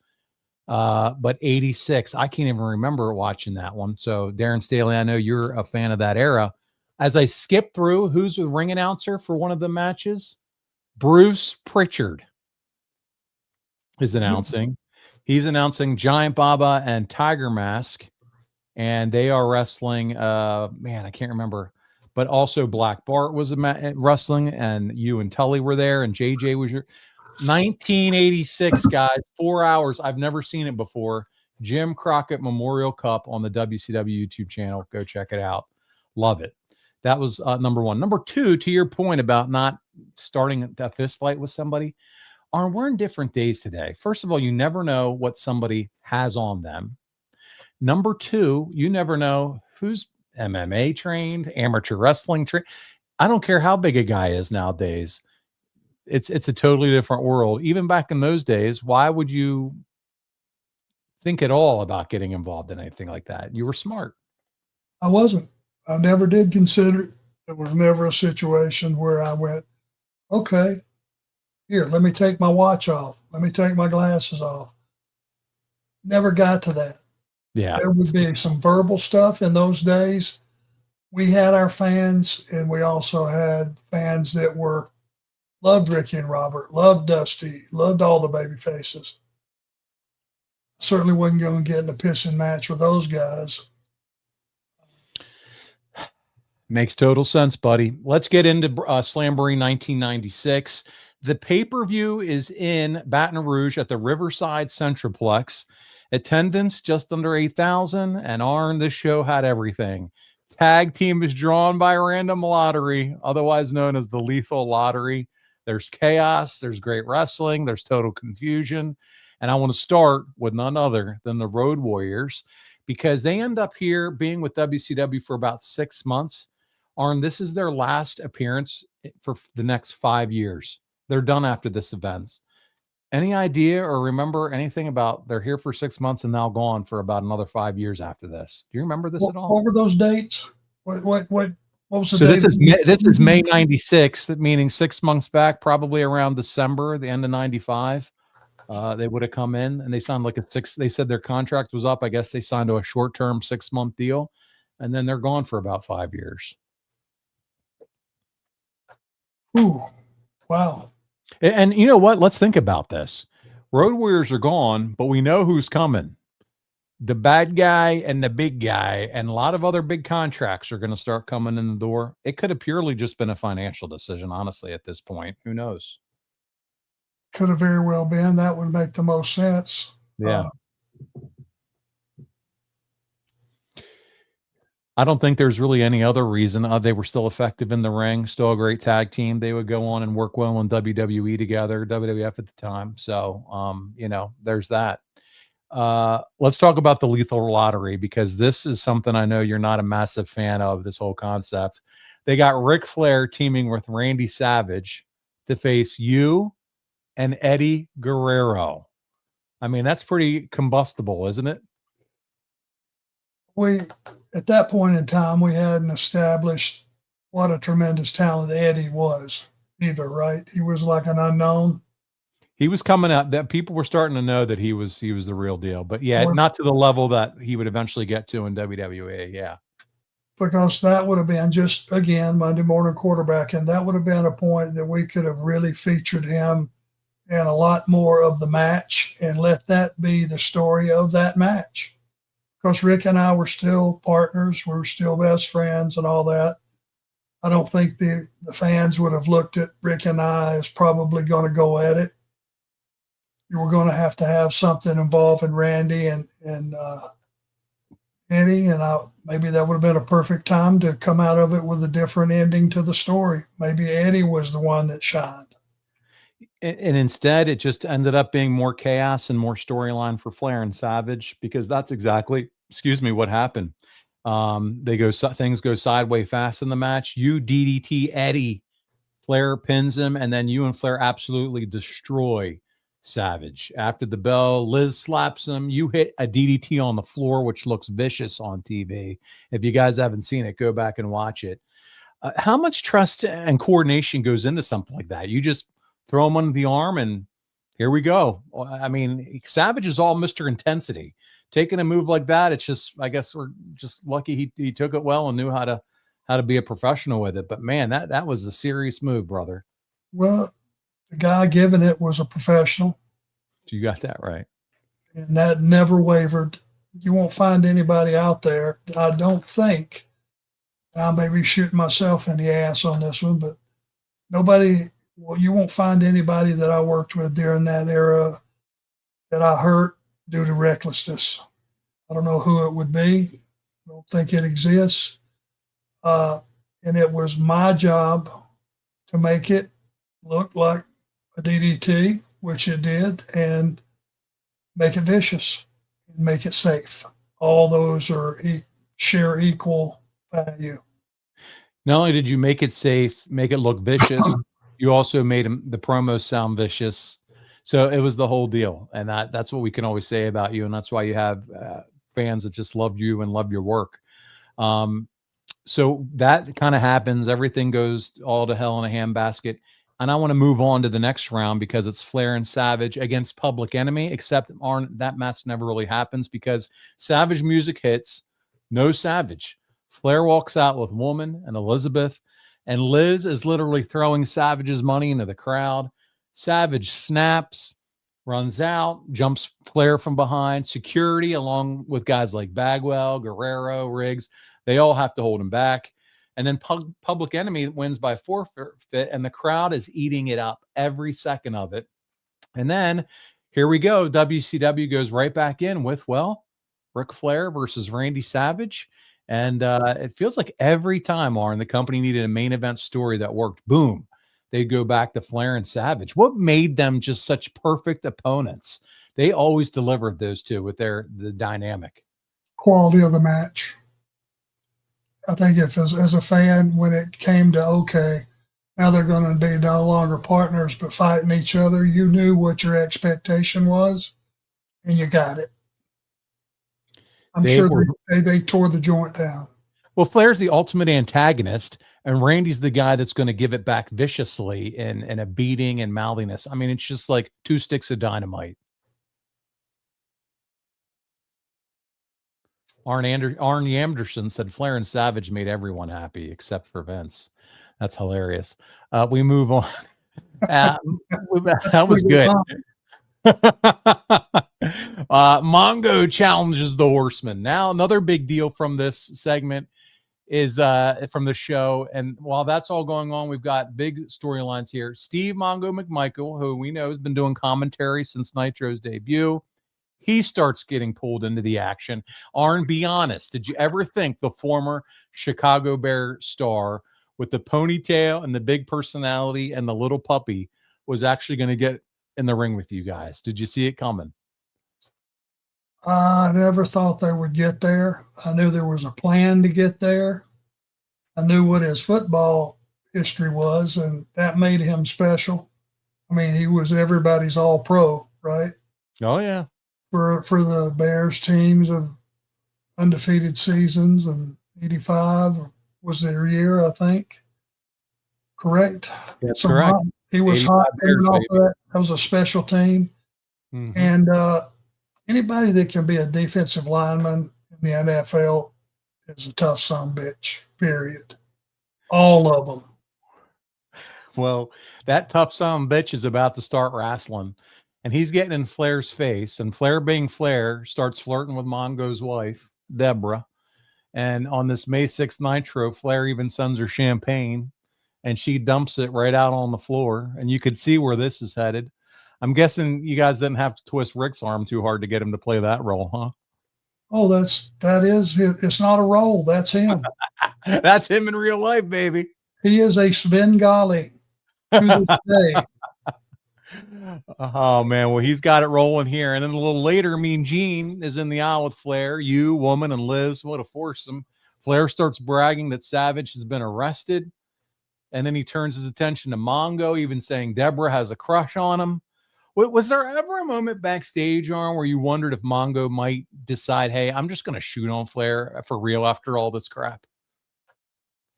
But 86, I can't even remember watching that one. So Darren Staley, I know you're a fan of that era. As I skip through, who's the ring announcer for one of the matches? Bruce Pritchard is announcing. He's announcing Giant Baba and Tiger Mask, and they are wrestling. Man, I can't remember, but also Black Bart was wrestling, and you and Tully were there, and JJ was your 1986, guys. 4 hours. I've never seen it before. Jim Crockett Memorial Cup on the WCW YouTube channel. Go check it out. Love it. That was number one. Number two, to your point about not starting a fist fight with somebody, we're in different days today. First of all, you never know what somebody has on them. Number two, you never know who's MMA trained, amateur wrestling trained. I don't care how big a guy is nowadays. It's a totally different world. Even back in those days, why would you think at all about getting involved in anything like that? You were smart. I wasn't. I never did consider it. It was never a situation where I went, okay, here, let me take my watch off. Let me take my glasses off. Never got to that. Yeah. There would be some verbal stuff in those days. We had our fans, and we also had fans that loved Ricky and Robert, loved Dusty, loved all the baby faces. Certainly wasn't going to get in a pissing match with those guys. Makes total sense, buddy. Let's get into Slamboree 1996. The pay-per-view is in Baton Rouge at the Riverside Centroplex. Attendance just under 8,000. And Arn, this show had everything. Tag team is drawn by random lottery, otherwise known as the Lethal Lottery. There's chaos. There's great wrestling. There's total confusion. And I want to start with none other than the Road Warriors, because they end up here being with WCW for about 6 months. Arn, this is their last appearance for the next 5 years. They're done after this event. Any idea or remember anything about they're here for 6 months and now gone for about another 5 years after this? Do you remember this at all? What were those dates? What was the so date? This is May 96, meaning 6 months back, probably around December, the end of 95. They would have come in and they signed they said their contract was up. I guess they signed to a short-term 6-month deal, and then they're gone for about 5 years. Ooh, wow. And you know what? Let's think about this. Road Warriors are gone, but we know who's coming. The bad guy and the big guy, and a lot of other big contracts are going to start coming in the door. It could have purely just been a financial decision, honestly, at this point. Who knows? Could have very well been. That would make the most sense. Yeah. I don't think there's really any other reason. They were still effective in the ring, still a great tag team. They would go on and work well in WWE together, WWF at the time. So, there's that. Let's talk about the Lethal Lottery, because this is something I know you're not a massive fan of, this whole concept. They got Ric Flair teaming with Randy Savage to face you and Eddie Guerrero. I mean, that's pretty combustible, isn't it? At that point in time, we hadn't established what a tremendous talent Eddie was either, right? He was like an unknown. He was coming up, that people were starting to know that he was the real deal, but yeah, Or- not to the level that he would eventually get to in WWE. Yeah. Because that would have been just, again, Monday morning quarterback. And that would have been a point that we could have really featured him in a lot more of the match and let that be the story of that match. Because Rick and I were still partners. We were still best friends and all that. I don't think the fans would have looked at Rick and I as probably going to go at it. You were going to have something involving Randy and Eddie, and maybe that would have been a perfect time to come out of it with a different ending to the story. Maybe Eddie was the one that shined. And instead, it just ended up being more chaos and more storyline for Flair and Savage, because that's exactly, what happened. Things go sideways fast in the match. You DDT Eddie, Flair pins him, and then you and Flair absolutely destroy Savage. After the bell, Liz slaps him. You hit a DDT on the floor, which looks vicious on TV. If you guys haven't seen it, go back and watch it. How much trust and coordination goes into something like that? You just throw him under the arm and here we go. I mean, Savage is all Mr. Intensity. Taking a move like that, it's just, I guess we're just lucky he took it well and knew how to be a professional with it. But man, that was a serious move, brother. Well, the guy giving it was a professional. You got that right. And that never wavered. You won't find anybody out there, I don't think. I may be shooting myself in the ass on this one, but you won't find anybody that I worked with during that era that I hurt due to recklessness. I don't know who it would be. I don't think it exists. And it was my job to make it look like a DDT, which it did, and make it vicious and make it safe. All those share equal value. Not only did you make it safe, make it look vicious, you also made the promos sound vicious. So it was the whole deal. And that's what we can always say about you. And that's why you have fans that just love you and love your work. So that kind of happens. Everything goes all to hell in a handbasket. And I want to move on to the next round because it's Flair and Savage against Public Enemy, except Arn, that match never really happens because Savage music hits, no Savage. Flair walks out with Woman and Elizabeth, and Liz is literally throwing Savage's money into the crowd. Savage snaps, runs out, jumps Flair from behind. Security, along with guys like Bagwell, Guerrero, Riggs, they all have to hold him back. And then Public Enemy wins by forfeit, and the crowd is eating it up every second of it. And then here we go. WCW goes right back in with, Ric Flair versus Randy Savage. And it feels like every time, Arn, the company needed a main event story that worked, boom, they'd go back to Flair and Savage. What made them just such perfect opponents? They always delivered those two with the dynamic. Quality of the match. I think if as a fan, when it came to, okay, now they're going to be no longer partners but fighting each other, you knew what your expectation was and you got it. I'm sure they tore the joint down. Well, Flair's the ultimate antagonist, and Randy's the guy that's going to give it back viciously in a beating and mouthiness. I mean, it's just like two sticks of dynamite. Arn Anderson said Flair and Savage made everyone happy except for Vince. That's hilarious. We move on. That was good. Mongo challenges the Horsemen. Now, another big deal from this segment is from the show. And while that's all going on, we've got big storylines here. Steve Mongo McMichael, who we know has been doing commentary since Nitro's debut, he starts getting pulled into the action. Arn, be honest. Did you ever think the former Chicago Bear star with the ponytail and the big personality and the little puppy was actually going to get in the ring with you guys? Did you see it coming? I never thought they would get there. I knew there was a plan to get there. I knew what his football history was, and that made him special. I mean, he was everybody's all-pro, right? Oh, yeah. For the Bears teams of undefeated seasons, and 85 was their year, I think. Correct? That's correct. He was 85 hot coming Bears, off baby. of that. That was a special team. Mhm. And anybody that can be a defensive lineman in the NFL is a tough son bitch, period. All of them. Well, that tough son of a bitch is about to start wrestling, and he's getting in Flair's face. And Flair, being Flair, starts flirting with Mongo's wife, Deborah. And on this May 6th Nitro, Flair even sends her champagne, and she dumps it right out on the floor. And you could see where this is headed. I'm guessing you guys didn't have to twist Rick's arm too hard to get him to play that role, huh? Oh, it's not a role. That's him. That's him in real life, baby. He is a Svengali to this day. Oh man, well, he's got it rolling here. And then a little later, Mean Gene is in the aisle with Flair, you, woman, and Liz. What a foursome. Flair starts bragging that Savage has been arrested. And then he turns his attention to Mongo, even saying Deborah has a crush on him. Was there ever a moment backstage, Arn, where you wondered if Mongo might decide, hey, I'm just going to shoot on Flair for real after all this crap?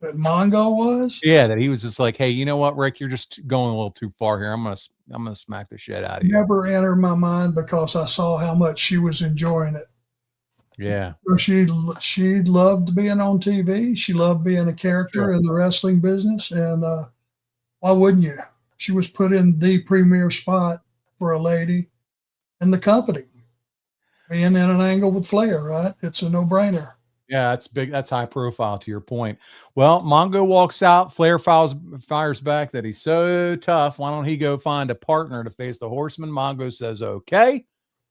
That Mongo was? Yeah, that he was just like, hey, you know what, Rick, you're just going a little too far here. I'm gonna smack the shit out of you. Never entered my mind because I saw how much she was enjoying it. Yeah. She loved being on TV. She loved being a character in the wrestling business. And why wouldn't you? She was put in the premier spot for a lady in the company. Being in an angle with Flair, right? It's a no-brainer. Yeah, that's big. That's high profile, to your point. Well, Mongo walks out. Flair fires back that he's so tough. Why don't he go find a partner to face the Horsemen? Mongo says, okay.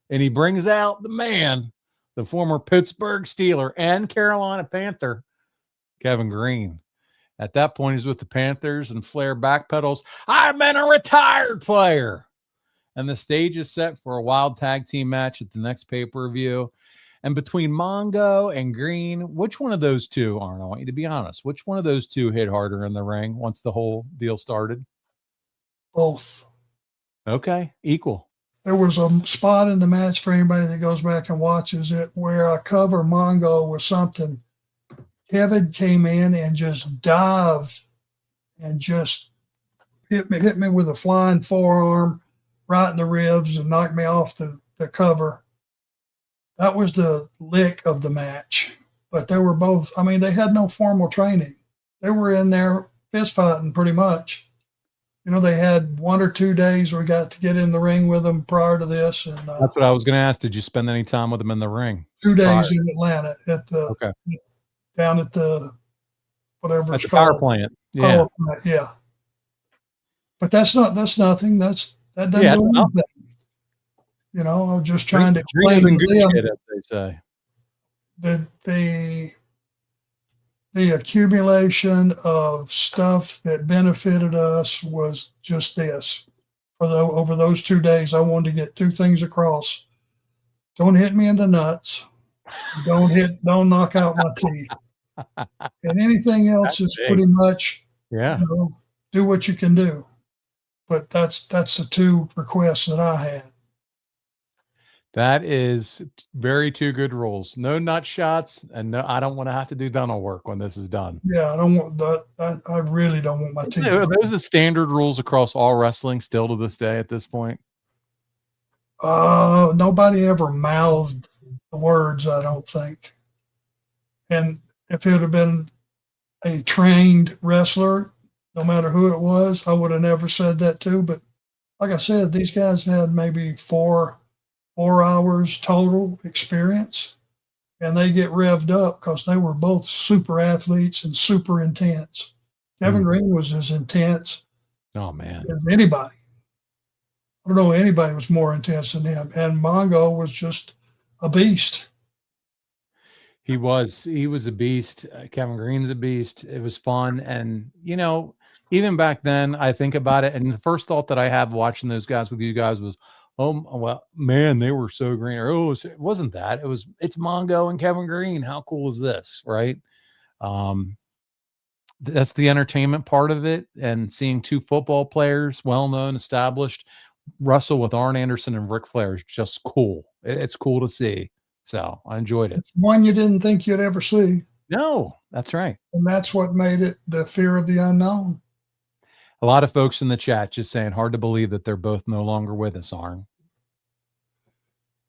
And he brings out the man, the former Pittsburgh Steeler and Carolina Panther, Kevin Green. At that point, he's with the Panthers, and Flair backpedals, I've been a retired player. And the stage is set for a wild tag team match at the next pay-per-view. And between Mongo and Green, which one of those two, Arn, I want you to be honest, which one of those two hit harder in the ring once the whole deal started? Both. Okay, equal. There was a spot in the match for anybody that goes back and watches it where I cover Mongo with something. Kevin came in and just dived and just hit me with a flying forearm right in the ribs and knocked me off the cover. That was the lick of the match. But they were both, I mean, they had no formal training. They were in there fist fighting pretty much. You know, they had 1 or 2 days where we got to get in the ring with them prior to this. And that's what I was going to ask. Did you spend any time with them in the ring? 2 days in Atlanta down at the whatever at it's the power called. Plant. Yeah. Power plant, yeah. But that's nothing. That doesn't do anything. Nothing. You know, I'm just trying to explain good to them shit, as they say. that the accumulation of stuff that benefited us was just this. Over those 2 days, I wanted to get 2 things across. Don't hit me in the nuts. Don't knock out my teeth. And anything else is pretty much, do what you can do. But that's the 2 requests that I had. That is very 2 good rules. No nut shots, and no, I don't want to have to do dental work when this is done. Yeah, I don't want that. I really don't want my teeth. Are those the standard rules across all wrestling still to this day at this point? Nobody ever mouthed the words, I don't think. And if it would have been a trained wrestler, no matter who it was, I would have never said that too. But like I said, these guys had maybe 4 hours total experience, and they get revved up because they were both super athletes and super intense. Kevin Green was as intense as anybody. I don't know anybody was more intense than him. And Mongo was just a beast. He was a beast. Kevin Green's a beast. It was fun. And, you know, even back then, I think about it, and the first thought that I have watching those guys with you guys was, oh, well, man, they were so green. Or, oh, it wasn't that. It's Mongo and Kevin Green. How cool is this, right? That's the entertainment part of it. And seeing 2 football players, well-known, established, wrestle with Arn Anderson and Ric Flair is just cool. It's cool to see. So I enjoyed it. It's one you didn't think you'd ever see. No, that's right. And that's what made it the fear of the unknown. A lot of folks in the chat just saying hard to believe that they're both no longer with us, Arn.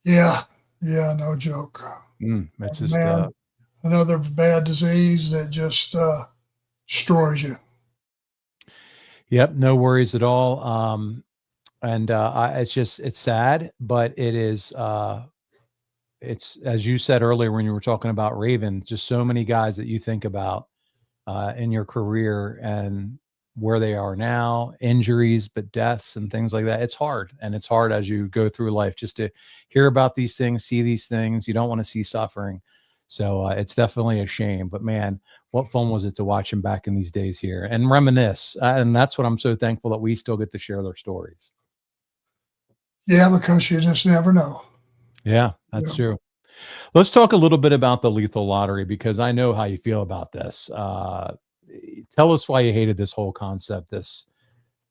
Yeah. Yeah. No joke. It's just, man, another bad disease that just destroys you. Yep. No worries at all. And it's sad, but it's, as you said earlier, when you were talking about Raven, just so many guys that you think about in your career and where they are now, injuries, but deaths and things like that. It's hard. And it's hard as you go through life just to hear about these things, see these things. You don't want to see suffering. So it's definitely a shame, but man, what fun was it to watch him back in these days here and reminisce. And that's what I'm so thankful that we still get to share their stories. Yeah, because you just never know. Yeah, that's true. Let's talk a little bit about the lethal lottery, because I know how you feel about this. Tell us why you hated this whole concept, this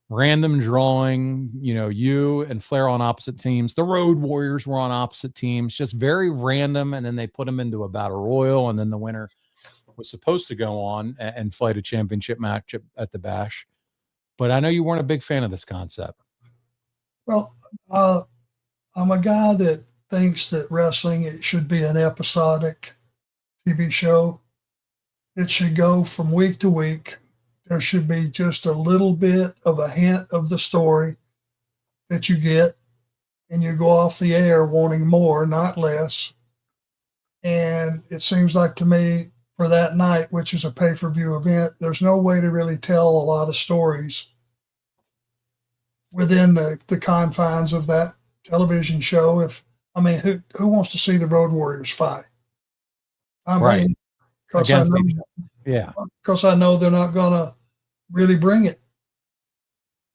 random drawing, you and Flair on opposite teams. The Road Warriors were on opposite teams, just very random. And then they put them into a battle royal. And then the winner was supposed to go on and fight a championship match at the Bash. But I know you weren't a big fan of this concept. Well, I'm a guy that thinks that wrestling, it should be an episodic TV show. It should go from week to week. There should be just a little bit of a hint of the story that you get, and you go off the air wanting more, not less. And it seems like to me, for that night, which is a pay-per-view event, there's no way to really tell a lot of stories within the confines of that television show. Who wants to see the Road Warriors fight? Right. Because I know they're not going to really bring it.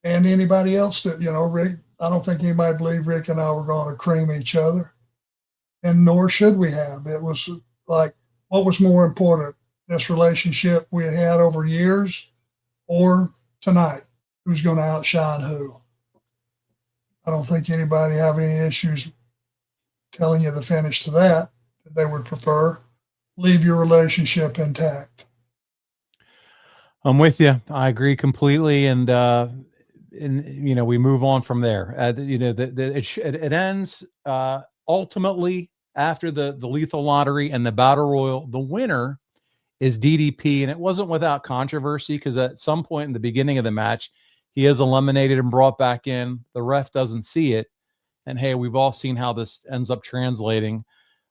And anybody else that, Rick, I don't think anybody believed Rick and I were going to cream each other. And nor should we have. It was like, what was more important? This relationship we had over years, or tonight? Who's going to outshine who? I don't think anybody have any issues telling you the finish to that they would prefer. Leave your relationship intact. I'm with you. I agree completely. And we move on from there. It ends ultimately after the lethal lottery and the battle royal. The winner is DDP, and it wasn't without controversy, because at some point in the beginning of the match, he is eliminated and brought back in. The ref doesn't see it. And hey, we've all seen how this ends up translating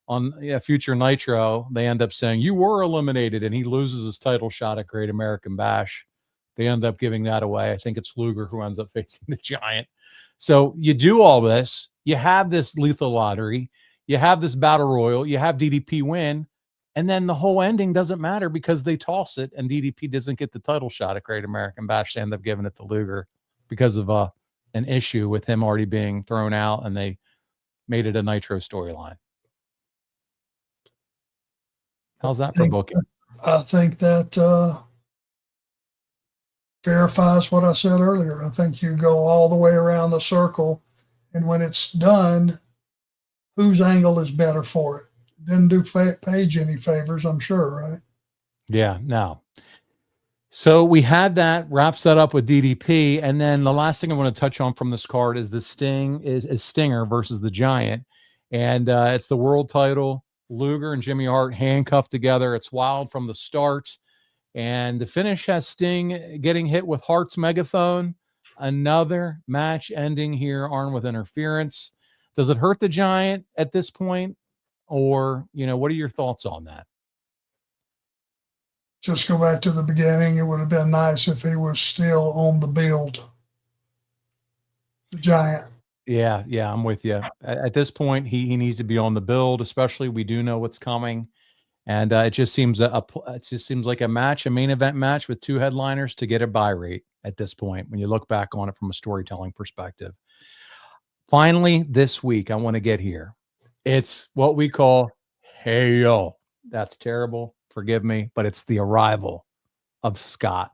on future Nitro. They end up saying, you were eliminated, and he loses his title shot at Great American Bash. They end up giving that away. I think it's Luger who ends up facing the Giant. So you do all this. You have this lethal lottery. You have this battle royal. You have DDP win. And then the whole ending doesn't matter because they toss it, and DDP doesn't get the title shot at Great American Bash. They end up giving it to Luger because of an issue with him already being thrown out, and they made it a Nitro storyline. How's that for booking? I think that verifies what I said earlier. I think you go all the way around the circle, and when it's done, whose angle is better for it? Didn't do Paige any favors, I'm sure, right? Yeah, no. So we had that, wraps that up with DDP, and then the last thing I want to touch on from this card is the Stinger versus the Giant, and it's the world title. Luger and Jimmy Hart handcuffed together. It's wild from the start, and the finish has Sting getting hit with Hart's megaphone. Another match ending here, Arn, with interference. Does it hurt the Giant at this point? Or, what are your thoughts on that? Just go back to the beginning. It would have been nice if he was still on the build. The Giant. Yeah, I'm with you. At this point, he needs to be on the build, especially we do know what's coming. And it just seems like a main event match with two headliners to get a buy rate at this point, when you look back on it from a storytelling perspective. Finally, this week, I want to get here. It's what we call Hey-Yo. That's terrible. Forgive me, but it's the arrival of Scott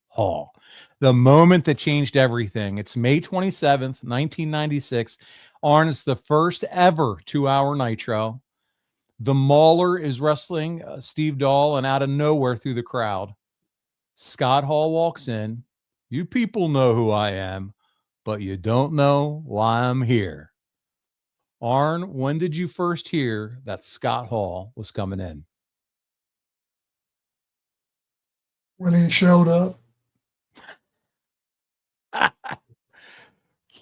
Hall. The moment that changed everything. It's May 27th, 1996. Arn, it's the first ever 2-hour Nitro. The Mauler is wrestling Steve Dahl, and out of nowhere through the crowd, Scott Hall walks in. You people know who I am, but you don't know why I'm here. Arn, when did you first hear that Scott Hall was coming in? When he showed up.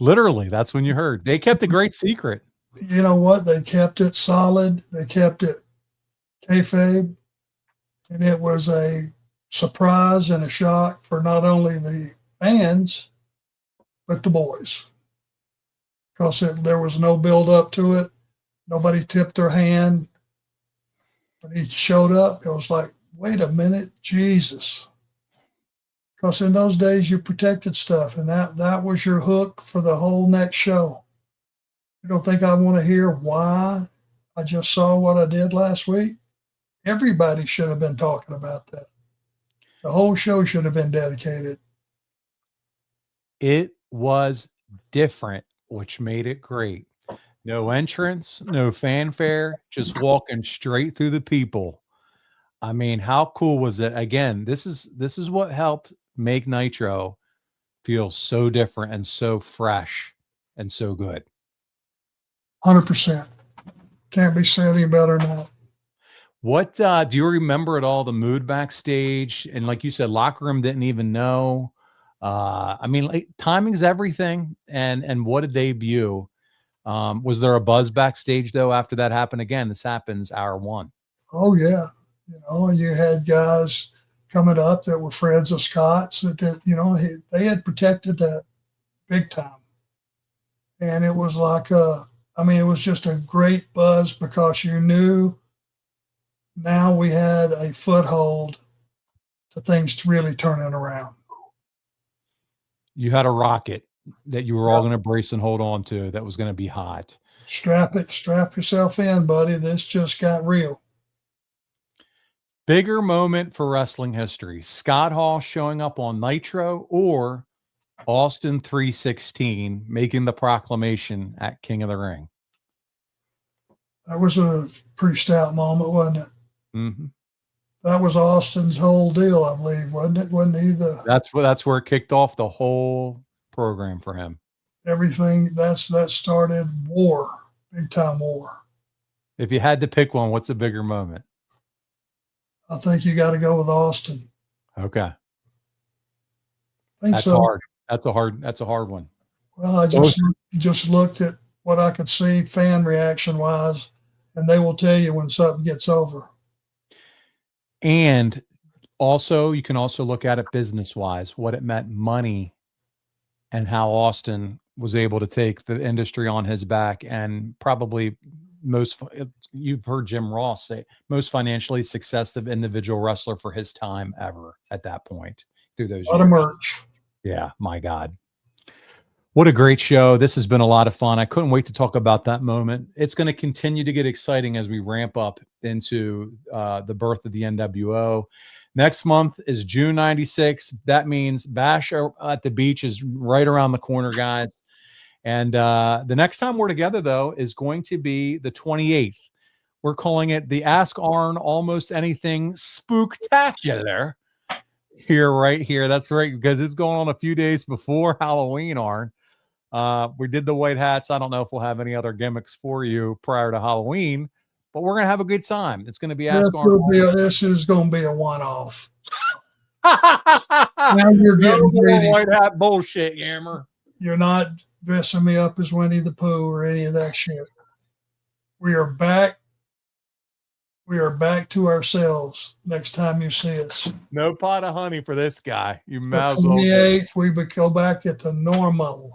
Literally, that's when you heard. They kept a great secret. You know what? They kept it solid. They kept it kayfabe. And it was a surprise and a shock for not only the fans, but the boys. Because there was no build up to it. Nobody tipped their hand. When he showed up, it was like, wait a minute, Jesus. Because in those days, you protected stuff, and that was your hook for the whole next show. You don't think I want to hear why I just saw what I did last week? Everybody should have been talking about that. The whole show should have been dedicated. It was different, which made it great. No entrance, no fanfare, just walking straight through the people. I mean, how cool was it? Again, this is what helped make Nitro feel so different and so fresh and so good. 100%. Can't be said any better now. What do you remember at all the mood backstage? And like you said, locker room didn't even know. I mean, like, timing's everything. And what a debut. Was there a buzz backstage though after that happened again? This happens hour one. Oh yeah. You know, you had guys coming up that were friends of Scott's that you know, they had protected that big time. And it was like, it was just a great buzz because you knew now we had a foothold to things really turning around. You had a rocket that you were all going to brace and hold on to that was going to be hot. Strap yourself in, buddy. This just got real. Bigger moment for wrestling history. Scott Hall showing up on Nitro or Austin 316 making the proclamation at King of the Ring. That was a pretty stout moment, wasn't it? Mm-hmm. That was Austin's whole deal, I believe, wasn't it? Wasn't he That's where it kicked off the whole program for him. Everything that started war, big time war. If you had to pick one, what's a bigger moment? I think you got to go with Austin. Okay. I think that's so. Hard. That's a hard one. Well, I just looked at what I could see fan reaction wise, and they will tell you when something gets over. And also, you can also look at it business wise, what it meant money and how Austin was able to take the industry on his back and probably you've heard Jim Ross say most financially successful individual wrestler for his time ever at that point through those A lot of merch. Yeah, my God. What a great show. This has been a lot of fun. I couldn't wait to talk about that moment. It's going to continue to get exciting as we ramp up into the birth of the NWO. Next month is June 96. That means Bash at the Beach is right around the corner, guys. And the next time we're together, though, is going to be the 28th. We're calling it the Ask Arn Almost Anything Spooktacular. Right here. That's right, because it's going on a few days before Halloween, Arn. We did the white hats. I don't know if we'll have any other gimmicks for you prior to Halloween, but we're going to have a good time. It's going to be Ask Arn. This is going to be a one-off. Now you're getting greedy. White hat bullshit, Yammer. You're not dressing me up as Winnie the Pooh or any of that shit. We are back. We are back to ourselves next time you see us. No pot of honey for this guy. You might as well. 28th, we would go back at the normal.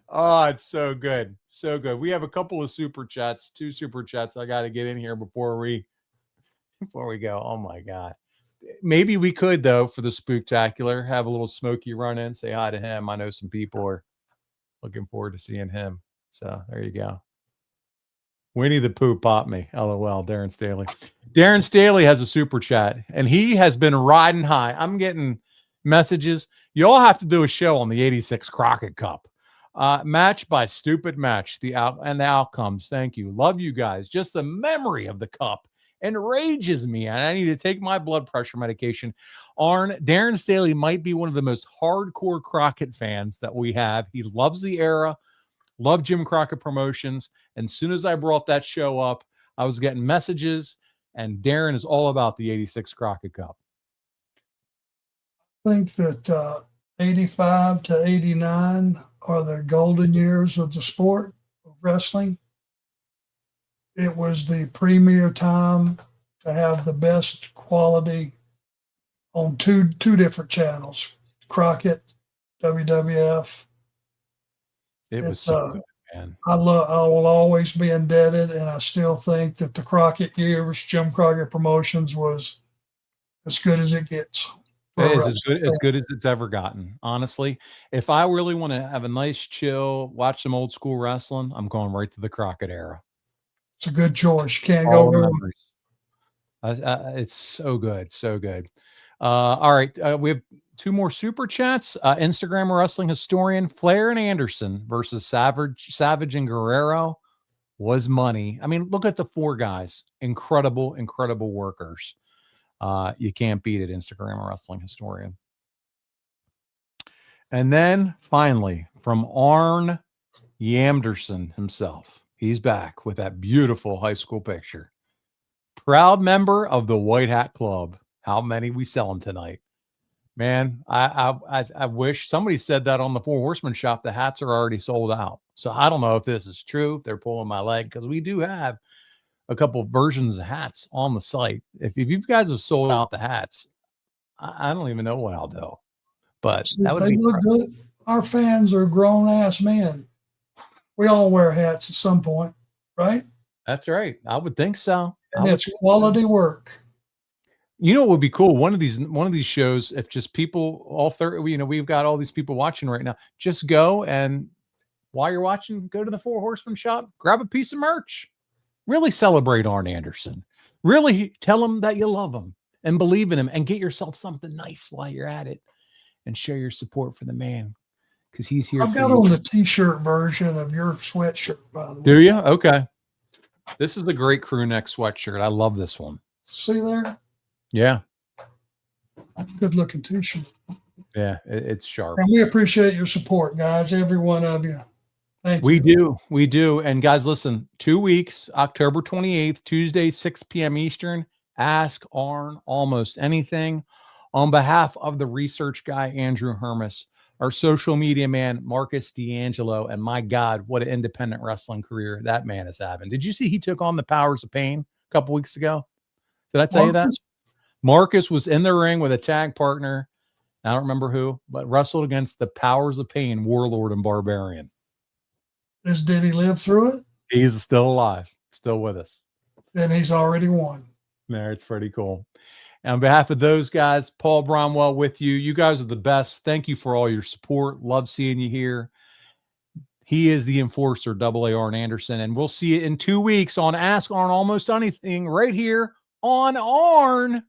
Oh, it's so good. So good. We have a couple of super chats, 2 super chats I got to get in here before we go. Oh my God. Maybe we could, though, for the Spooktacular, have a little Smokey run in, say hi to him. I know some people are looking forward to seeing him. So there you go. Winnie the Pooh popped me. LOL, Darren Staley. Darren Staley has a super chat, and he has been riding high. I'm getting messages. You all have to do a show on the 86 Crockett Cup. Match by stupid match. The outcomes. Thank you. Love you guys. Just the memory of the cup enrages me, and I need to take my blood pressure medication. Darren Staley might be one of the most hardcore Crockett fans that we have. He loves the era, loved Jim Crockett Promotions. And as soon as I brought that show up, I was getting messages, and Darren is all about the 86 Crockett Cup. I think that 85 to 89 are the golden years of the sport of wrestling. It was the premier time to have the best quality on two different channels, Crockett, WWF. It was so good, man. I will always be indebted, and I still think that the Crockett years, Jim Crockett Promotions, was as good as it gets. It is as good as it's ever gotten. Honestly, if I really want to have a nice chill, watch some old school wrestling, I'm going right to the Crockett era. It's a good choice. You can't go wrong. It's so good. So good. All right. We have two more super chats. Instagram wrestling historian Flair and Anderson versus Savage and Guerrero was money. I mean, look at the four guys. Incredible workers. You can't beat it, Instagram wrestling historian. And then finally, from Arn Anderson himself, he's back with that beautiful high school picture. Proud member of the White Hat Club. How many we selling tonight? Man, I wish somebody said that on the Four Horsemen shop. The hats are already sold out. So I don't know if this is true. They're pulling my leg because we do have a couple of versions of hats on the site. If you guys have sold out the hats, I don't even know what I'll do. But that would be look good. Our fans are grown ass men. We all wear hats at some point, right? That's right. I would think so. And it's quality work. You know what would be cool? One of these shows, if just people all 30, we've got all these people watching right now. Just go, and while you're watching, go to the Four Horsemen shop, grab a piece of merch. Really celebrate Arn Anderson. Really tell him that you love him and believe in him, and get yourself something nice while you're at it, and share your support for the man, because he's here. I've got on the t-shirt version of your sweatshirt, by the way. Do you? Okay. This is a great crew neck sweatshirt. I love this one. See there? Yeah. Good looking t-shirt. Yeah, it's sharp. And we appreciate your support, guys. Every one of you. Thank you. We do. And guys, listen, 2 weeks, October 28th, Tuesday, 6 p.m. Eastern. Ask Arn almost anything. On behalf of the research guy, Andrew Hermes, our social media man, Marcus D'Angelo, and my God, what an independent wrestling career that man is having. Did you see he took on the Powers of Pain a couple weeks ago? Did I tell you that? Marcus was in the ring with a tag partner. I don't remember who, but wrestled against the Powers of Pain, Warlord and Barbarian. Did he live through it? He's still alive, still with us. Then he's already won. There, it's pretty cool. And on behalf of those guys, Paul Bromwell with you. You guys are the best. Thank you for all your support. Love seeing you here. He is the enforcer, AA Arn Anderson. And we'll see you in 2 weeks on Ask Arn Almost Anything right here on Arn.